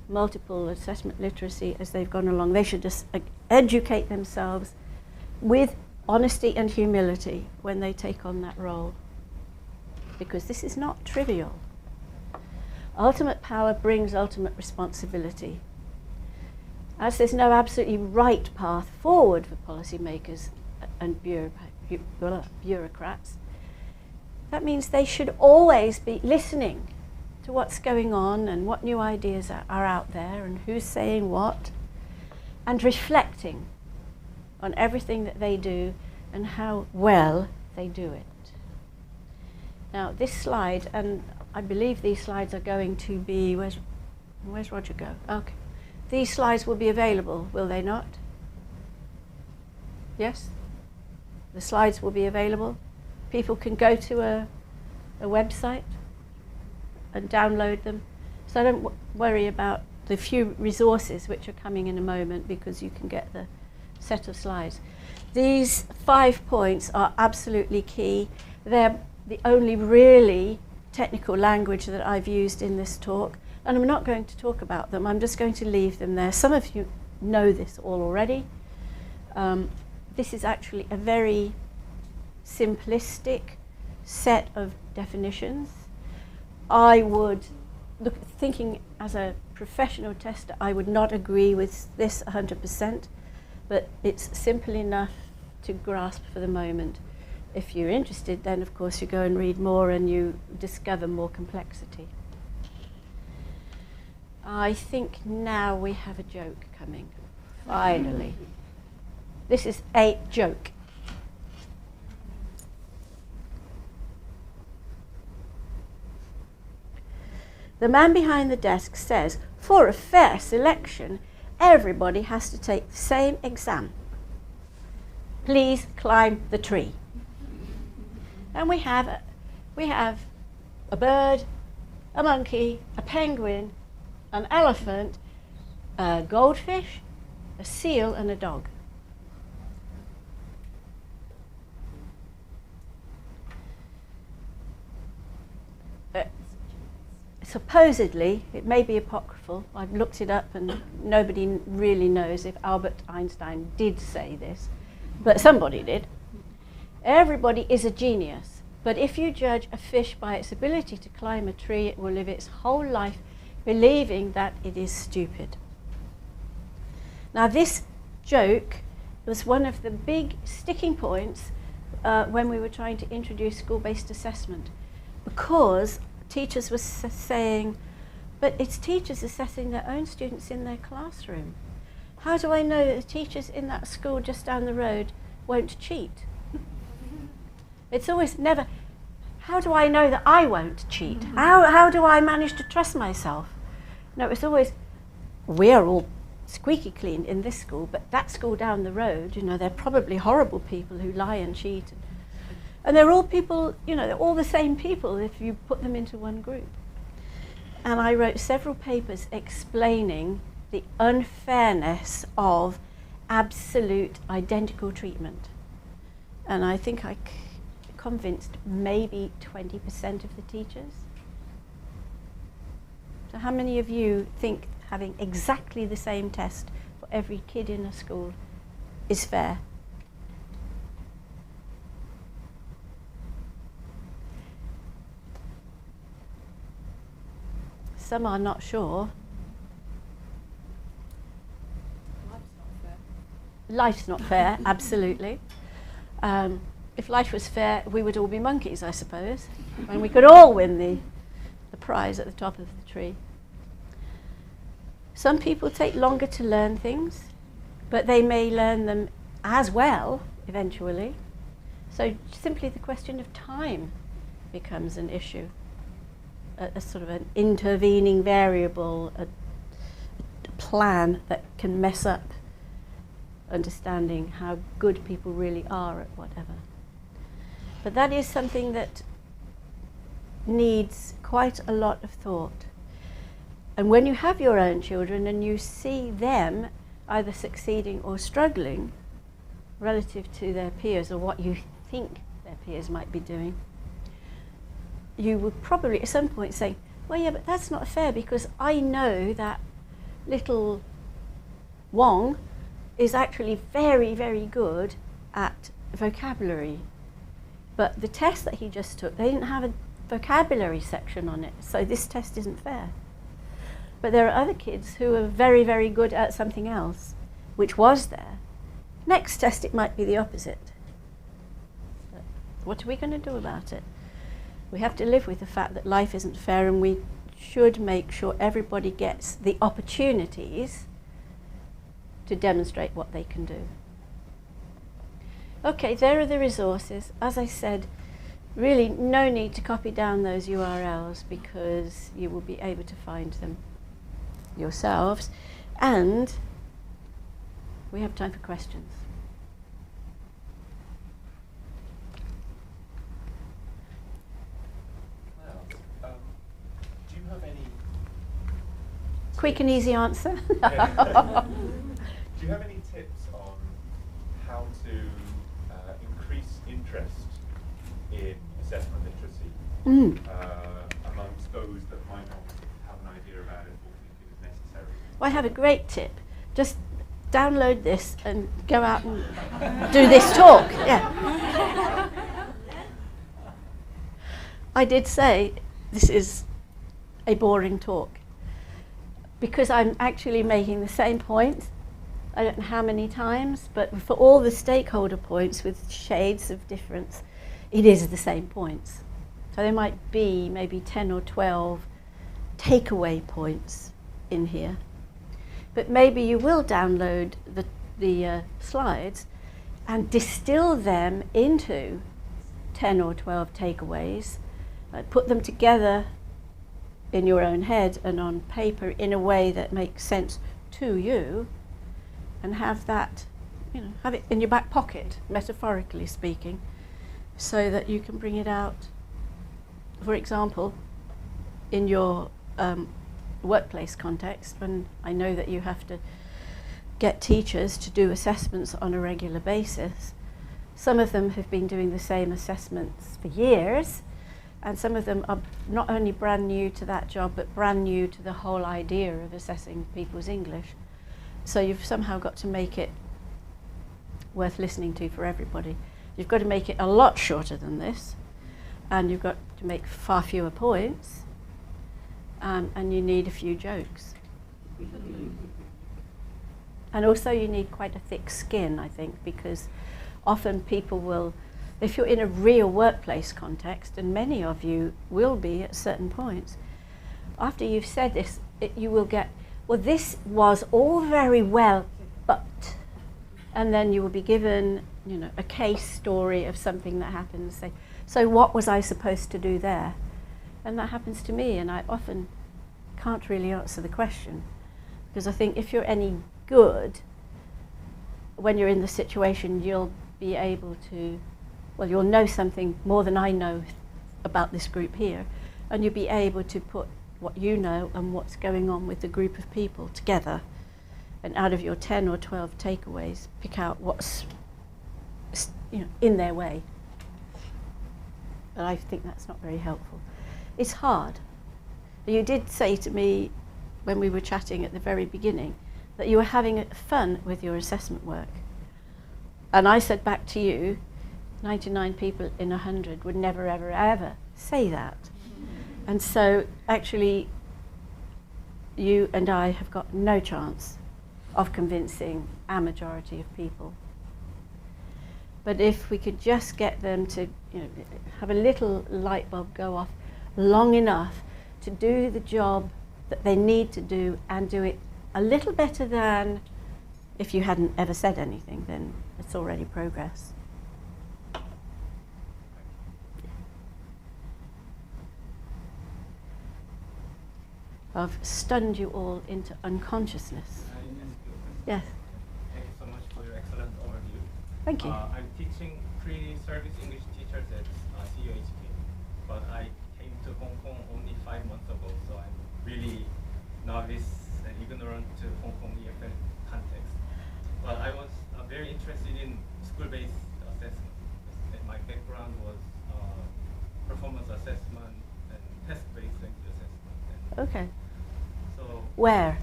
multiple assessment literacy as they've gone along, they should just educate themselves with honesty and humility when they take on that role, because this is not trivial. Ultimate power brings ultimate responsibility. As there's no absolutely right path forward for policymakers and bureaucrats, that means they should always be listening to what's going on and what new ideas are out there and who's saying what, and reflecting on everything that they do and how well they do it. Now this slide, and I believe these slides are going to be, where's Roger go? Okay. These slides will be available, will they not? Yes? The slides will be available. People can go to a website and download them. So don't worry about the few resources which are coming in a moment, because you can get the set of slides. These 5 points are absolutely key. They're the only really technical language that I've used in this talk, and I'm not going to talk about them. I'm just going to leave them there. Some of you know this all already. This is actually a very simplistic set of definitions. I would, thinking as a professional tester, I would not agree with this 100%, but it's simple enough to grasp for the moment. If you're interested, then of course you go and read more and you discover more complexity. I think now we have a joke coming, finally. This is a joke. The man behind the desk says, for a fair selection, everybody has to take the same exam. Please climb the tree. And we have a bird, a monkey, a penguin, an elephant, a goldfish, a seal, and a dog. Supposedly, it may be apocryphal. I've looked it up and nobody really knows if Albert Einstein did say this, but somebody did. Everybody is a genius, but if you judge a fish by its ability to climb a tree, it will live its whole life believing that it is stupid. Now this joke was one of the big sticking points when we were trying to introduce school-based assessment, because teachers were saying, but it's teachers assessing their own students in their classroom. How do I know that the teachers in that school just down the road won't cheat? It's always never, how do I know that I won't cheat? How do I manage to trust myself? No, it's always, we are all squeaky clean in this school, but that school down the road, you know, they're probably horrible people who lie and cheat. And they're all people, you know, they're all the same people if you put them into one group. And I wrote several papers explaining the unfairness of absolute identical treatment. And I think I convinced maybe 20% of the teachers. So how many of you think having exactly the same test for every kid in a school is fair? Some are not sure. Life's not fair, absolutely. If life was fair, we would all be monkeys, I suppose, and we could all win the prize at the top of the tree. Some people take longer to learn things, but they may learn them as well eventually. So simply the question of time becomes an issue. A sort of an intervening variable, a plan that can mess up understanding how good people really are at whatever. But that is something that needs quite a lot of thought. And when you have your own children and you see them either succeeding or struggling relative to their peers or what you think their peers might be doing, you would probably at some point say, well, yeah, but that's not fair because I know that little Wong is actually very, very good at vocabulary. But the test that he just took, they didn't have a vocabulary section on it, so this test isn't fair. But there are other kids who are very, very good at something else, which was there. Next test, it might be the opposite. But what are we going to do about it? We have to live with the fact that life isn't fair, and we should make sure everybody gets the opportunities to demonstrate what they can do. Okay, there are the resources. As I said, really no need to copy down those URLs because you will be able to find them yourselves. And we have time for questions. Quick and easy answer. Do you have any tips on how to increase interest in assessment literacy amongst those that might not have an idea about it or think it is necessary? Well, I have a great tip. Just download this and go out and do this talk. Yeah. I did say this is a boring talk, because I'm actually making the same point, I don't know how many times, but for all the stakeholder points with shades of difference. it is the same points. So there might be maybe 10 or 12 takeaway points in here. But maybe you will download the slides and distill them into 10 or 12 takeaways, put them together in your own head and on paper in a way that makes sense to you, and have that, have it in your back pocket, metaphorically speaking, so that you can bring it out, for example, in your workplace context, when I know that you have to get teachers to do assessments on a regular basis. Some of them have been doing the same assessments for years, and some of them are not only brand new to that job, but brand new to the whole idea of assessing people's English. So you've somehow got to make it worth listening to for everybody. You've got to make it a lot shorter than this, and you've got to make far fewer points, and you need a few jokes. And also you need quite a thick skin, I think, because often people will, if you're in a real workplace context, and many of you will be at certain points, after you've said this, you will get, well, this was all very well, but, and then you will be given, a case story of something that happened, and say, so what was I supposed to do there? And that happens to me, and I often can't really answer the question, because I think if you're any good, when you're in the situation, you'll be able to, well, you'll know something more than I know about this group here, and you'll be able to put what you know and what's going on with the group of people together, and out of your 10 or 12 takeaways, pick out what's in their way. But I think that's not very helpful. It's hard. You did say to me when we were chatting at the very beginning that you were having fun with your assessment work. And I said back to you, 99 people in 100 would never, ever, ever say that. And so actually, you and I have got no chance of convincing a majority of people. But if we could just get them to have a little light bulb go off long enough to do the job that they need to do, and do it a little better than if you hadn't ever said anything, then it's already progress. I've stunned you all into unconsciousness. Yes. Thank you so much for your excellent overview. Thank you. I'm teaching pre-service English teachers at CUHK, but I came to Hong Kong only 5 months ago, so I'm really novice and ignorant to Hong Kong EFL context. But I was very interested in school-based assessment. And my background was performance assessment and test-based language assessment. And Okay. so Where?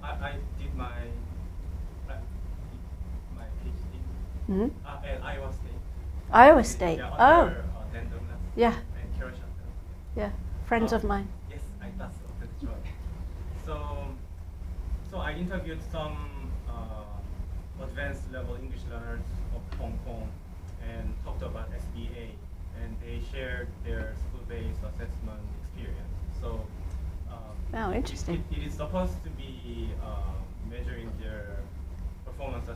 I did my PhD Hmm? at Iowa State. Iowa State. Yeah, Oh, under, Dan Douglas yeah, and Carol Chantal. yeah. Friends of mine. Yes, I thought so. That's right. So I interviewed some advanced level English learners of Hong Kong and talked about SBA, and they shared their school-based assessment experience. So Oh, interesting. it is supposed to be measuring their performance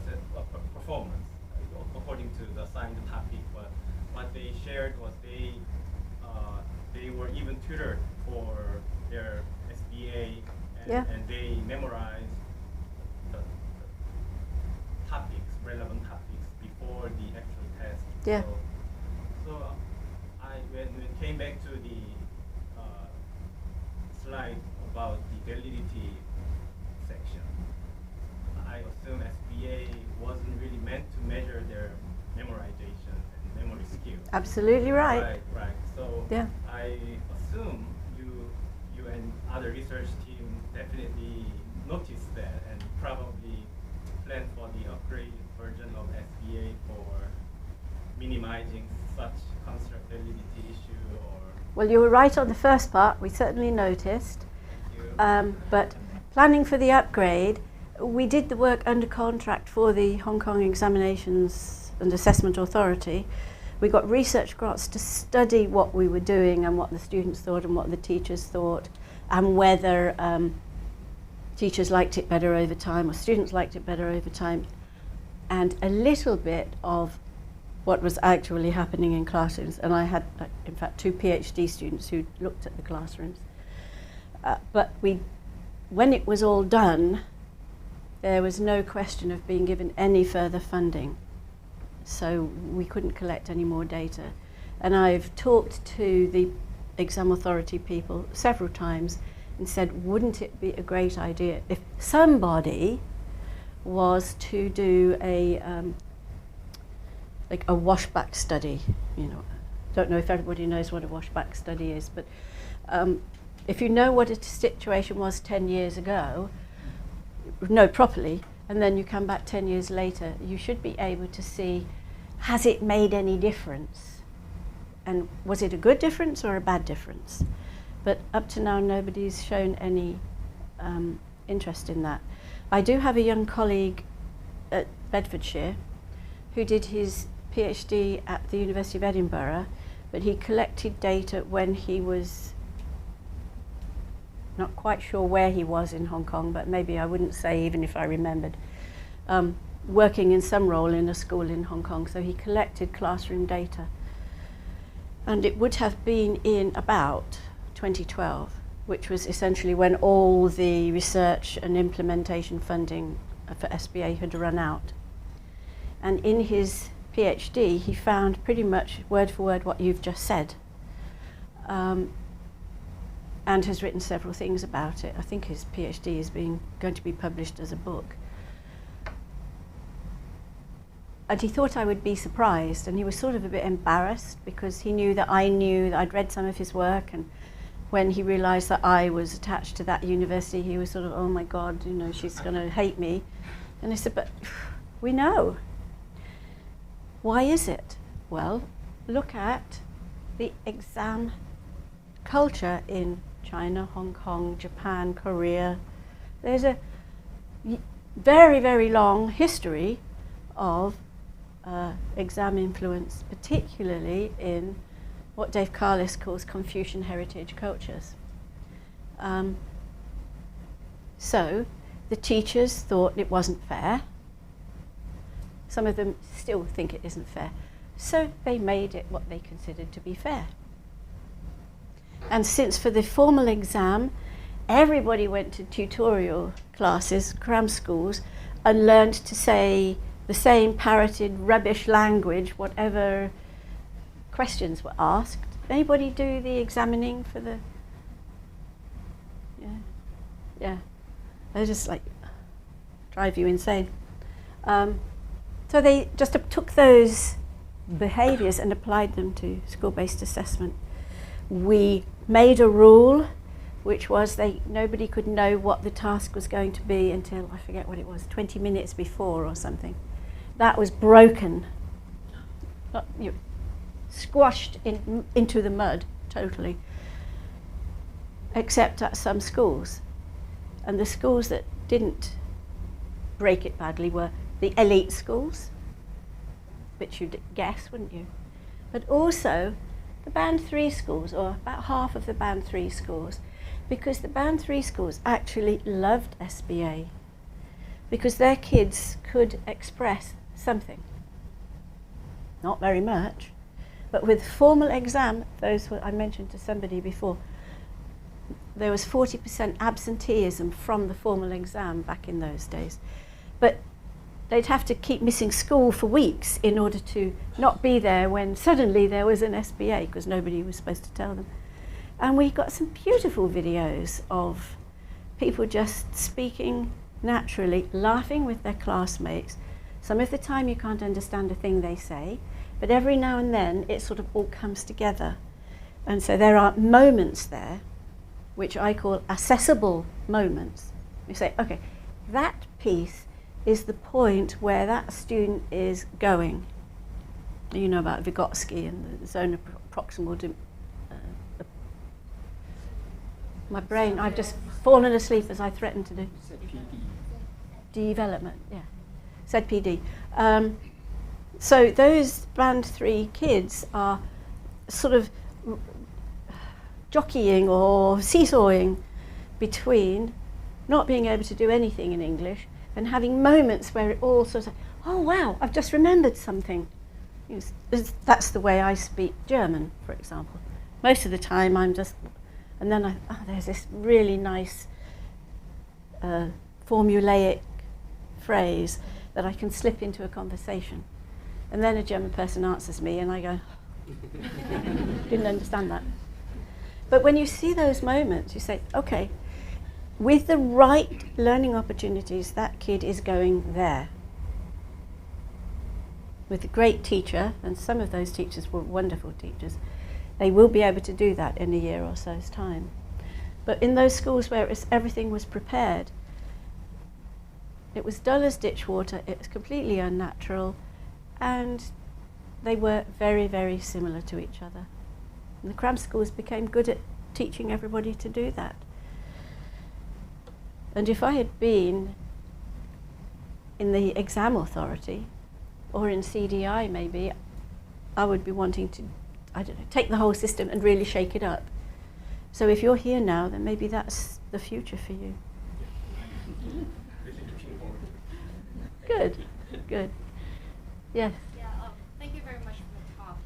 according to the assigned topic, but what they shared was they were even tutored for their SBA, and they memorized the topics, relevant topics, before the actual test. Yeah. So when we came back to the slide about the validity section, I assume SBA wasn't really meant to measure their memorization and memory skills. Absolutely right. Right. So Yeah. I assume you and other research team definitely noticed that and probably planned for the upgraded version of SBA for minimizing such construct validity issue, or. Well, you were right on the first part. We certainly noticed. Thank you. But planning for the upgrade, we did the work under contract for the Hong Kong Examinations and Assessment Authority, We got research grants to study what we were doing and what the students thought and what the teachers thought, and whether teachers liked it better over time or students liked it better over time, and a little bit of what was actually happening in classrooms. And I had, in fact, 2 PhD students who looked at the classrooms. But when it was all done, there was no question of being given any further funding. So we couldn't collect any more data. And I've talked to the exam authority people several times and said, wouldn't it be a great idea if somebody was to do a like a washback study? You know, don't know if everybody knows what a washback study is, but if you know what a situation was 10 years ago, know properly, and then you come back 10 years later, you should be able to see, has it made any difference? And was it a good difference or a bad difference? But up to now, nobody's shown any interest in that. I do have a young colleague at Bedfordshire who did his PhD at the University of Edinburgh, but he collected data when he was not quite sure where he was in Hong Kong, but maybe I wouldn't say even if I remembered, working in some role in a school in Hong Kong. So he collected classroom data. And it would have been in about 2012, which was essentially when all the research and implementation funding for SBA had run out. And in his PhD, he found pretty much word for word what you've just said. And has written several things about it. I think his PhD is going to be published as a book. And he thought I would be surprised, and he was sort of a bit embarrassed because he knew that I'd read some of his work, and when he realised that I was attached to that university, he was sort of, oh my God, you know, she's going to hate me. And I said, but we know. Why is it? Well, look at the exam culture in China, Hong Kong, Japan, Korea. There's a very, very long history of exam influence, particularly in what Dave Carlis calls Confucian heritage cultures. So the teachers thought it wasn't fair. Some of them still think it isn't fair. So they made it what they considered to be fair. And since for the formal exam, everybody went to tutorial classes, cram schools, and learned to say the same parroted rubbish language, whatever questions were asked. Anybody do the examining for the... Yeah. They just like drive you insane. So they just took those behaviours and applied them to school-based assessment. We made a rule, which was nobody could know what the task was going to be until, I forget what it was, 20 minutes before or something. That was broken, squashed into the mud totally, except at some schools. And the schools that didn't break it badly were the elite schools, which you'd guess, wouldn't you? But also the Band 3 schools, or about half of the Band 3 schools, because the Band 3 schools actually loved SBA, because their kids could express something. Not very much, but with formal exam, those I mentioned to somebody before, there was 40% absenteeism from the formal exam back in those days. But they'd have to keep missing school for weeks in order to not be there when suddenly there was an SBA, because nobody was supposed to tell them. And we got some beautiful videos of people just speaking naturally, laughing with their classmates. Some of the time you can't understand a thing they say, but every now and then it sort of all comes together. And so there are moments there, which I call accessible moments. You say, okay, that piece is the point where that student is going. You know about Vygotsky and the zone of proximal my brain, I've just fallen asleep as I threatened to do. ZPD. Development, yeah. ZPD. So those band 3 kids are sort of jockeying or seesawing between not being able to do anything in English and having moments where it all sort of, oh wow, I've just remembered something. That's the way I speak German, for example. Most of the time I'm just, and then there's this really nice formulaic phrase that I can slip into a conversation. And then a German person answers me and I go, didn't understand that. But when you see those moments, you say, okay, with the right learning opportunities, that kid is going there. With a great teacher, and some of those teachers were wonderful teachers, they will be able to do that in a year or so's time. But in those schools where everything was prepared, it was dull as ditch water, it was completely unnatural, and they were very, very similar to each other. And the cram schools became good at teaching everybody to do that. And if I had been in the exam authority, or in CDI maybe, I would be wanting to, I don't know, take the whole system and really shake it up. So if you're here now, then maybe that's the future for you. Good, good. Yes. Yeah, thank you very much for the talk.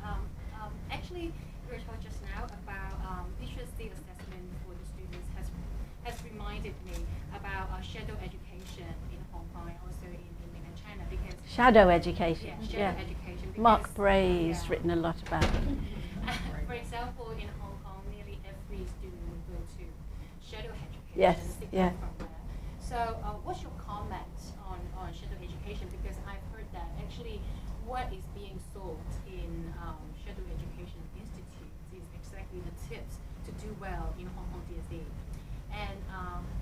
Actually, we were talking just now about literacy assessment for the students has reminded me about shadow education in Hong Kong and also in mainland China, because shadow education. Yeah, shadow education. Mark Bray's written a lot about it. For example, in Hong Kong, nearly every student will go to shadow education. Yes, yeah. From there. So, what's your comment on shadow education? Because I've heard that actually what is being sold in shadow education institutes is exactly the tips to do well in Hong Kong DSE. And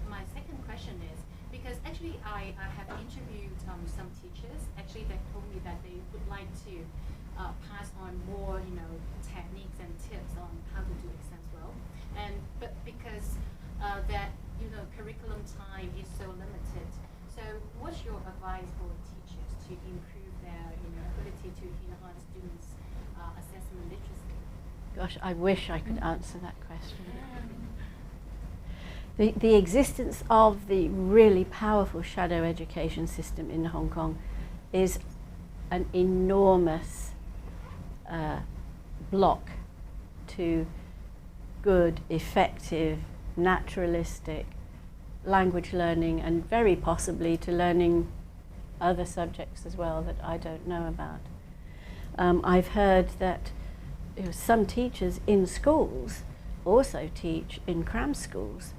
my second question is, because actually I have interviewed some teachers, actually that told me that they would like to pass on more, techniques and tips on how to do exams well. But because that, curriculum time is so limited. So what's your advice for teachers to improve their, ability to enhance students' assessment literacy? Gosh, I wish I could answer that question. The existence of the really powerful shadow education system in Hong Kong is an enormous block to good, effective, naturalistic language learning, and very possibly to learning other subjects as well that I don't know about. I've heard that some teachers in schools also teach in cram schools,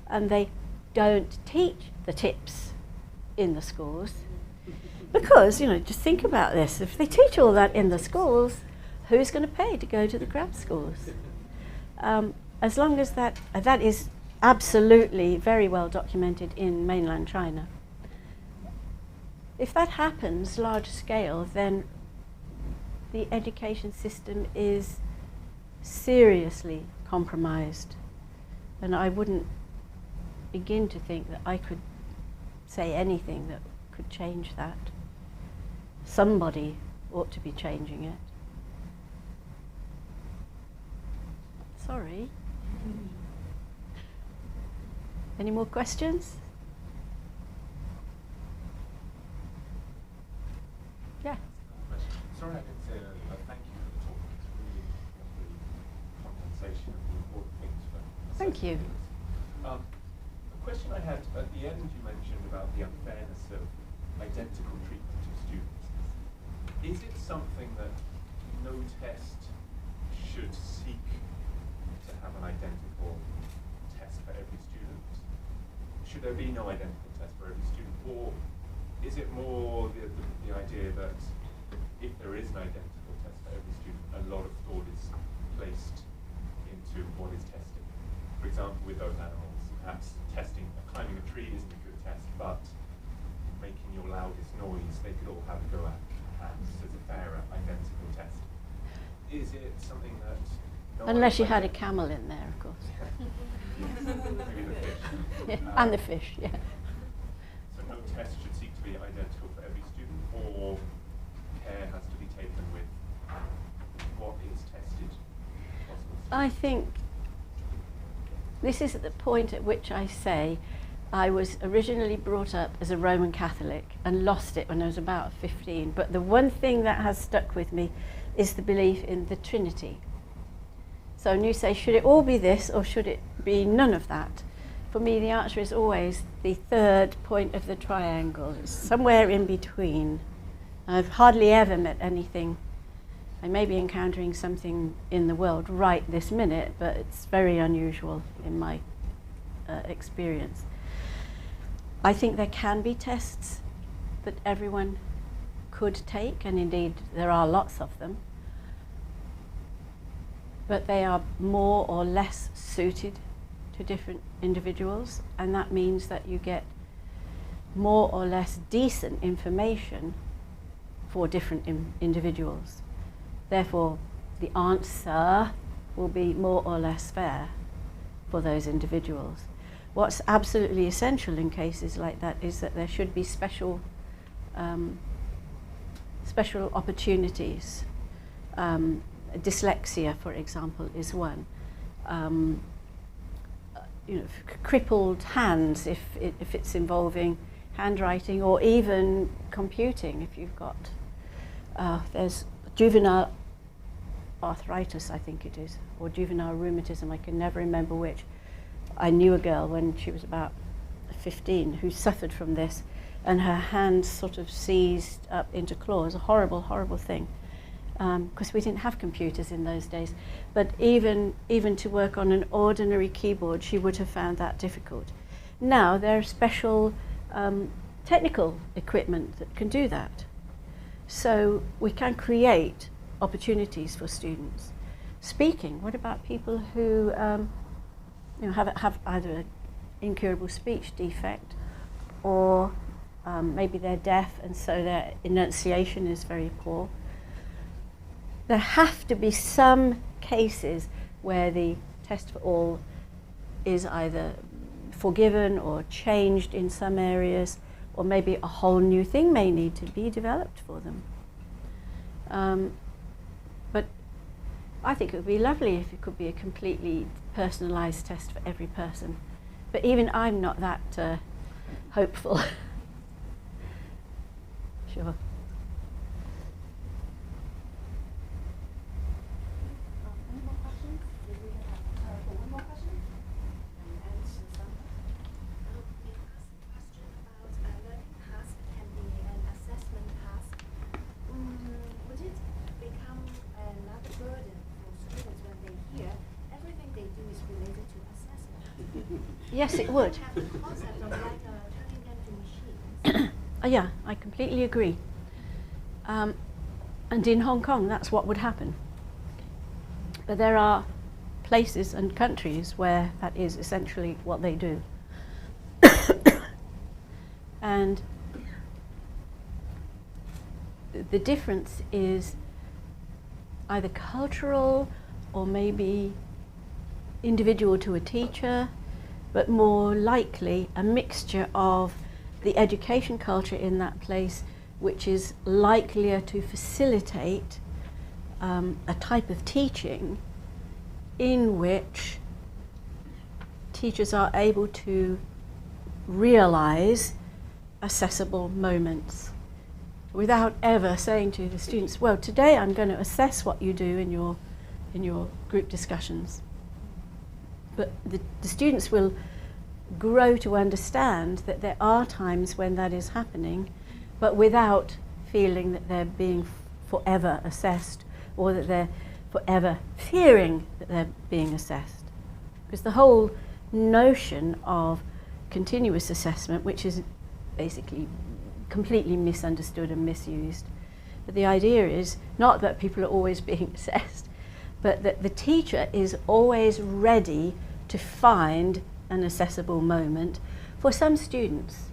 and they don't teach the tips in the schools because, just think about this. If they teach all that in the schools, who's going to pay to go to the cram schools? As long as that is absolutely very well documented in mainland China. If that happens large scale, then the education system is seriously compromised. And I wouldn't begin to think that I could say anything that could change that. Somebody ought to be changing it. Sorry. Any more questions? Yeah. Sorry, I didn't say thank you for the talk. It's really lovely conversation of the important things for Thank you. A question I had at the end, you mentioned about the unfairness of identical treatment of students. Is it something that no test should seek to have an identical test for every student? Should there be no identical test for every student? Or is it more the idea that if there is an identical test for every student, a lot of thought is placed into what is tested? For example, with those animals, perhaps testing, climbing a tree isn't a good test, but making your loudest noise, they could all have a go at, perhaps, as a fairer, identical test. Is it something that... Unless you had a camel in there, of course. Maybe the fish. Yeah, and the fish, yeah. So no test should seek to be identical for every student, or care has to be I think this is at the point at which I say I was originally brought up as a Roman Catholic and lost it when I was about 15. But the one thing that has stuck with me is the belief in the Trinity. So when you say, should it all be this or should it be none of that? For me, the answer is always the third point of the triangle. It's somewhere in between. I've hardly ever met anything. I may be encountering something in the world right this minute, but it's very unusual in my experience. I think there can be tests that everyone could take, and indeed there are lots of them, but they are more or less suited to different individuals, and that means that you get more or less decent information for different individuals. Therefore, the answer will be more or less fair for those individuals. What's absolutely essential in cases like that is that there should be special opportunities. Dyslexia, for example, is one. Crippled hands, if it's involving handwriting, or even computing. If you've got, there's juvenile arthritis, I think it is, or juvenile rheumatism. I can never remember which. I knew a girl when she was about 15 who suffered from this, and her hands sort of seized up into claws. A horrible, horrible thing. Because we didn't have computers in those days. But even to work on an ordinary keyboard, she would have found that difficult. Now there are special technical equipment that can do that. So we can create opportunities for students. Speaking, what about people who have either an incurable speech defect, or maybe they're deaf and so their enunciation is very poor? There have to be some cases where the test for all is either forgiven or changed in some areas, or maybe a whole new thing may need to be developed for them. But I think it would be lovely if it could be a completely personalised test for every person. But even I'm not that hopeful. Sure. Yes, it would. Yeah, I completely agree. And in Hong Kong, that's what would happen. But there are places and countries where that is essentially what they do. And the difference is either cultural or maybe individual to a teacher, but more likely a mixture of the education culture in that place, which is likelier to facilitate a type of teaching in which teachers are able to realize accessible moments without ever saying to the students, well, today I'm going to assess what you do in your group discussions. But the students will grow to understand that there are times when that is happening, but without feeling that they're being forever assessed, or that they're forever fearing that they're being assessed. Because the whole notion of continuous assessment, which is basically completely misunderstood and misused, but the idea is not that people are always being assessed, but that the teacher is always ready to find an accessible moment for some students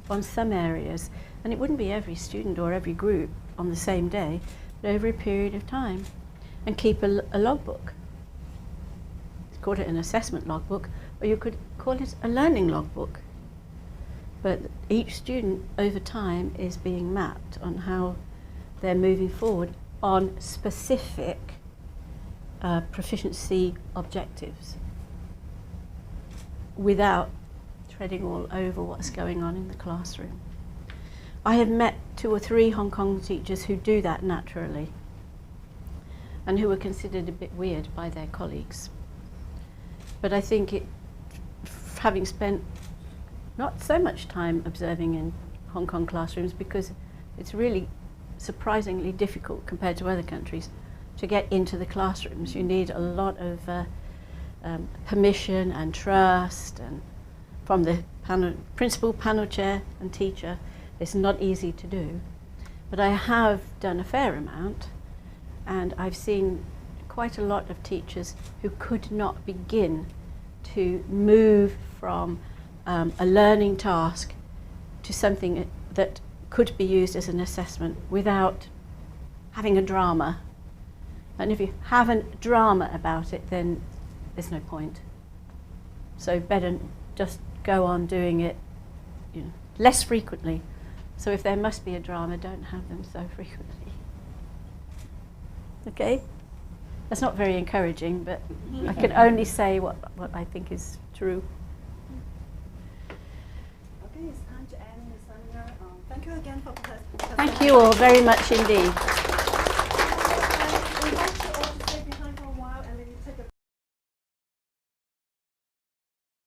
on some areas. And it wouldn't be every student or every group on the same day, but over a period of time. And keep a logbook. You could call it an assessment logbook, or you could call it a learning logbook. But each student over time is being mapped on how they're moving forward on specific proficiency objectives without treading all over what's going on in the classroom. I have met 2 or 3 Hong Kong teachers who do that naturally and who are considered a bit weird by their colleagues. But I think having spent not so much time observing in Hong Kong classrooms, because it's really surprisingly difficult compared to other countries to get into the classrooms. You need a lot of permission and trust, and from the principal, panel chair and teacher. It's not easy to do. But I have done a fair amount, and I've seen quite a lot of teachers who could not begin to move from a learning task to something that could be used as an assessment without having a drama. And if you have a drama about it, then there's no point. So better just go on doing it, you know, less frequently. So if there must be a drama, don't have them so frequently. Okay? That's not very encouraging, but I can only say what I think is true. Okay, it's time to end the seminar. Thank you again for participating. Thank you all very much indeed.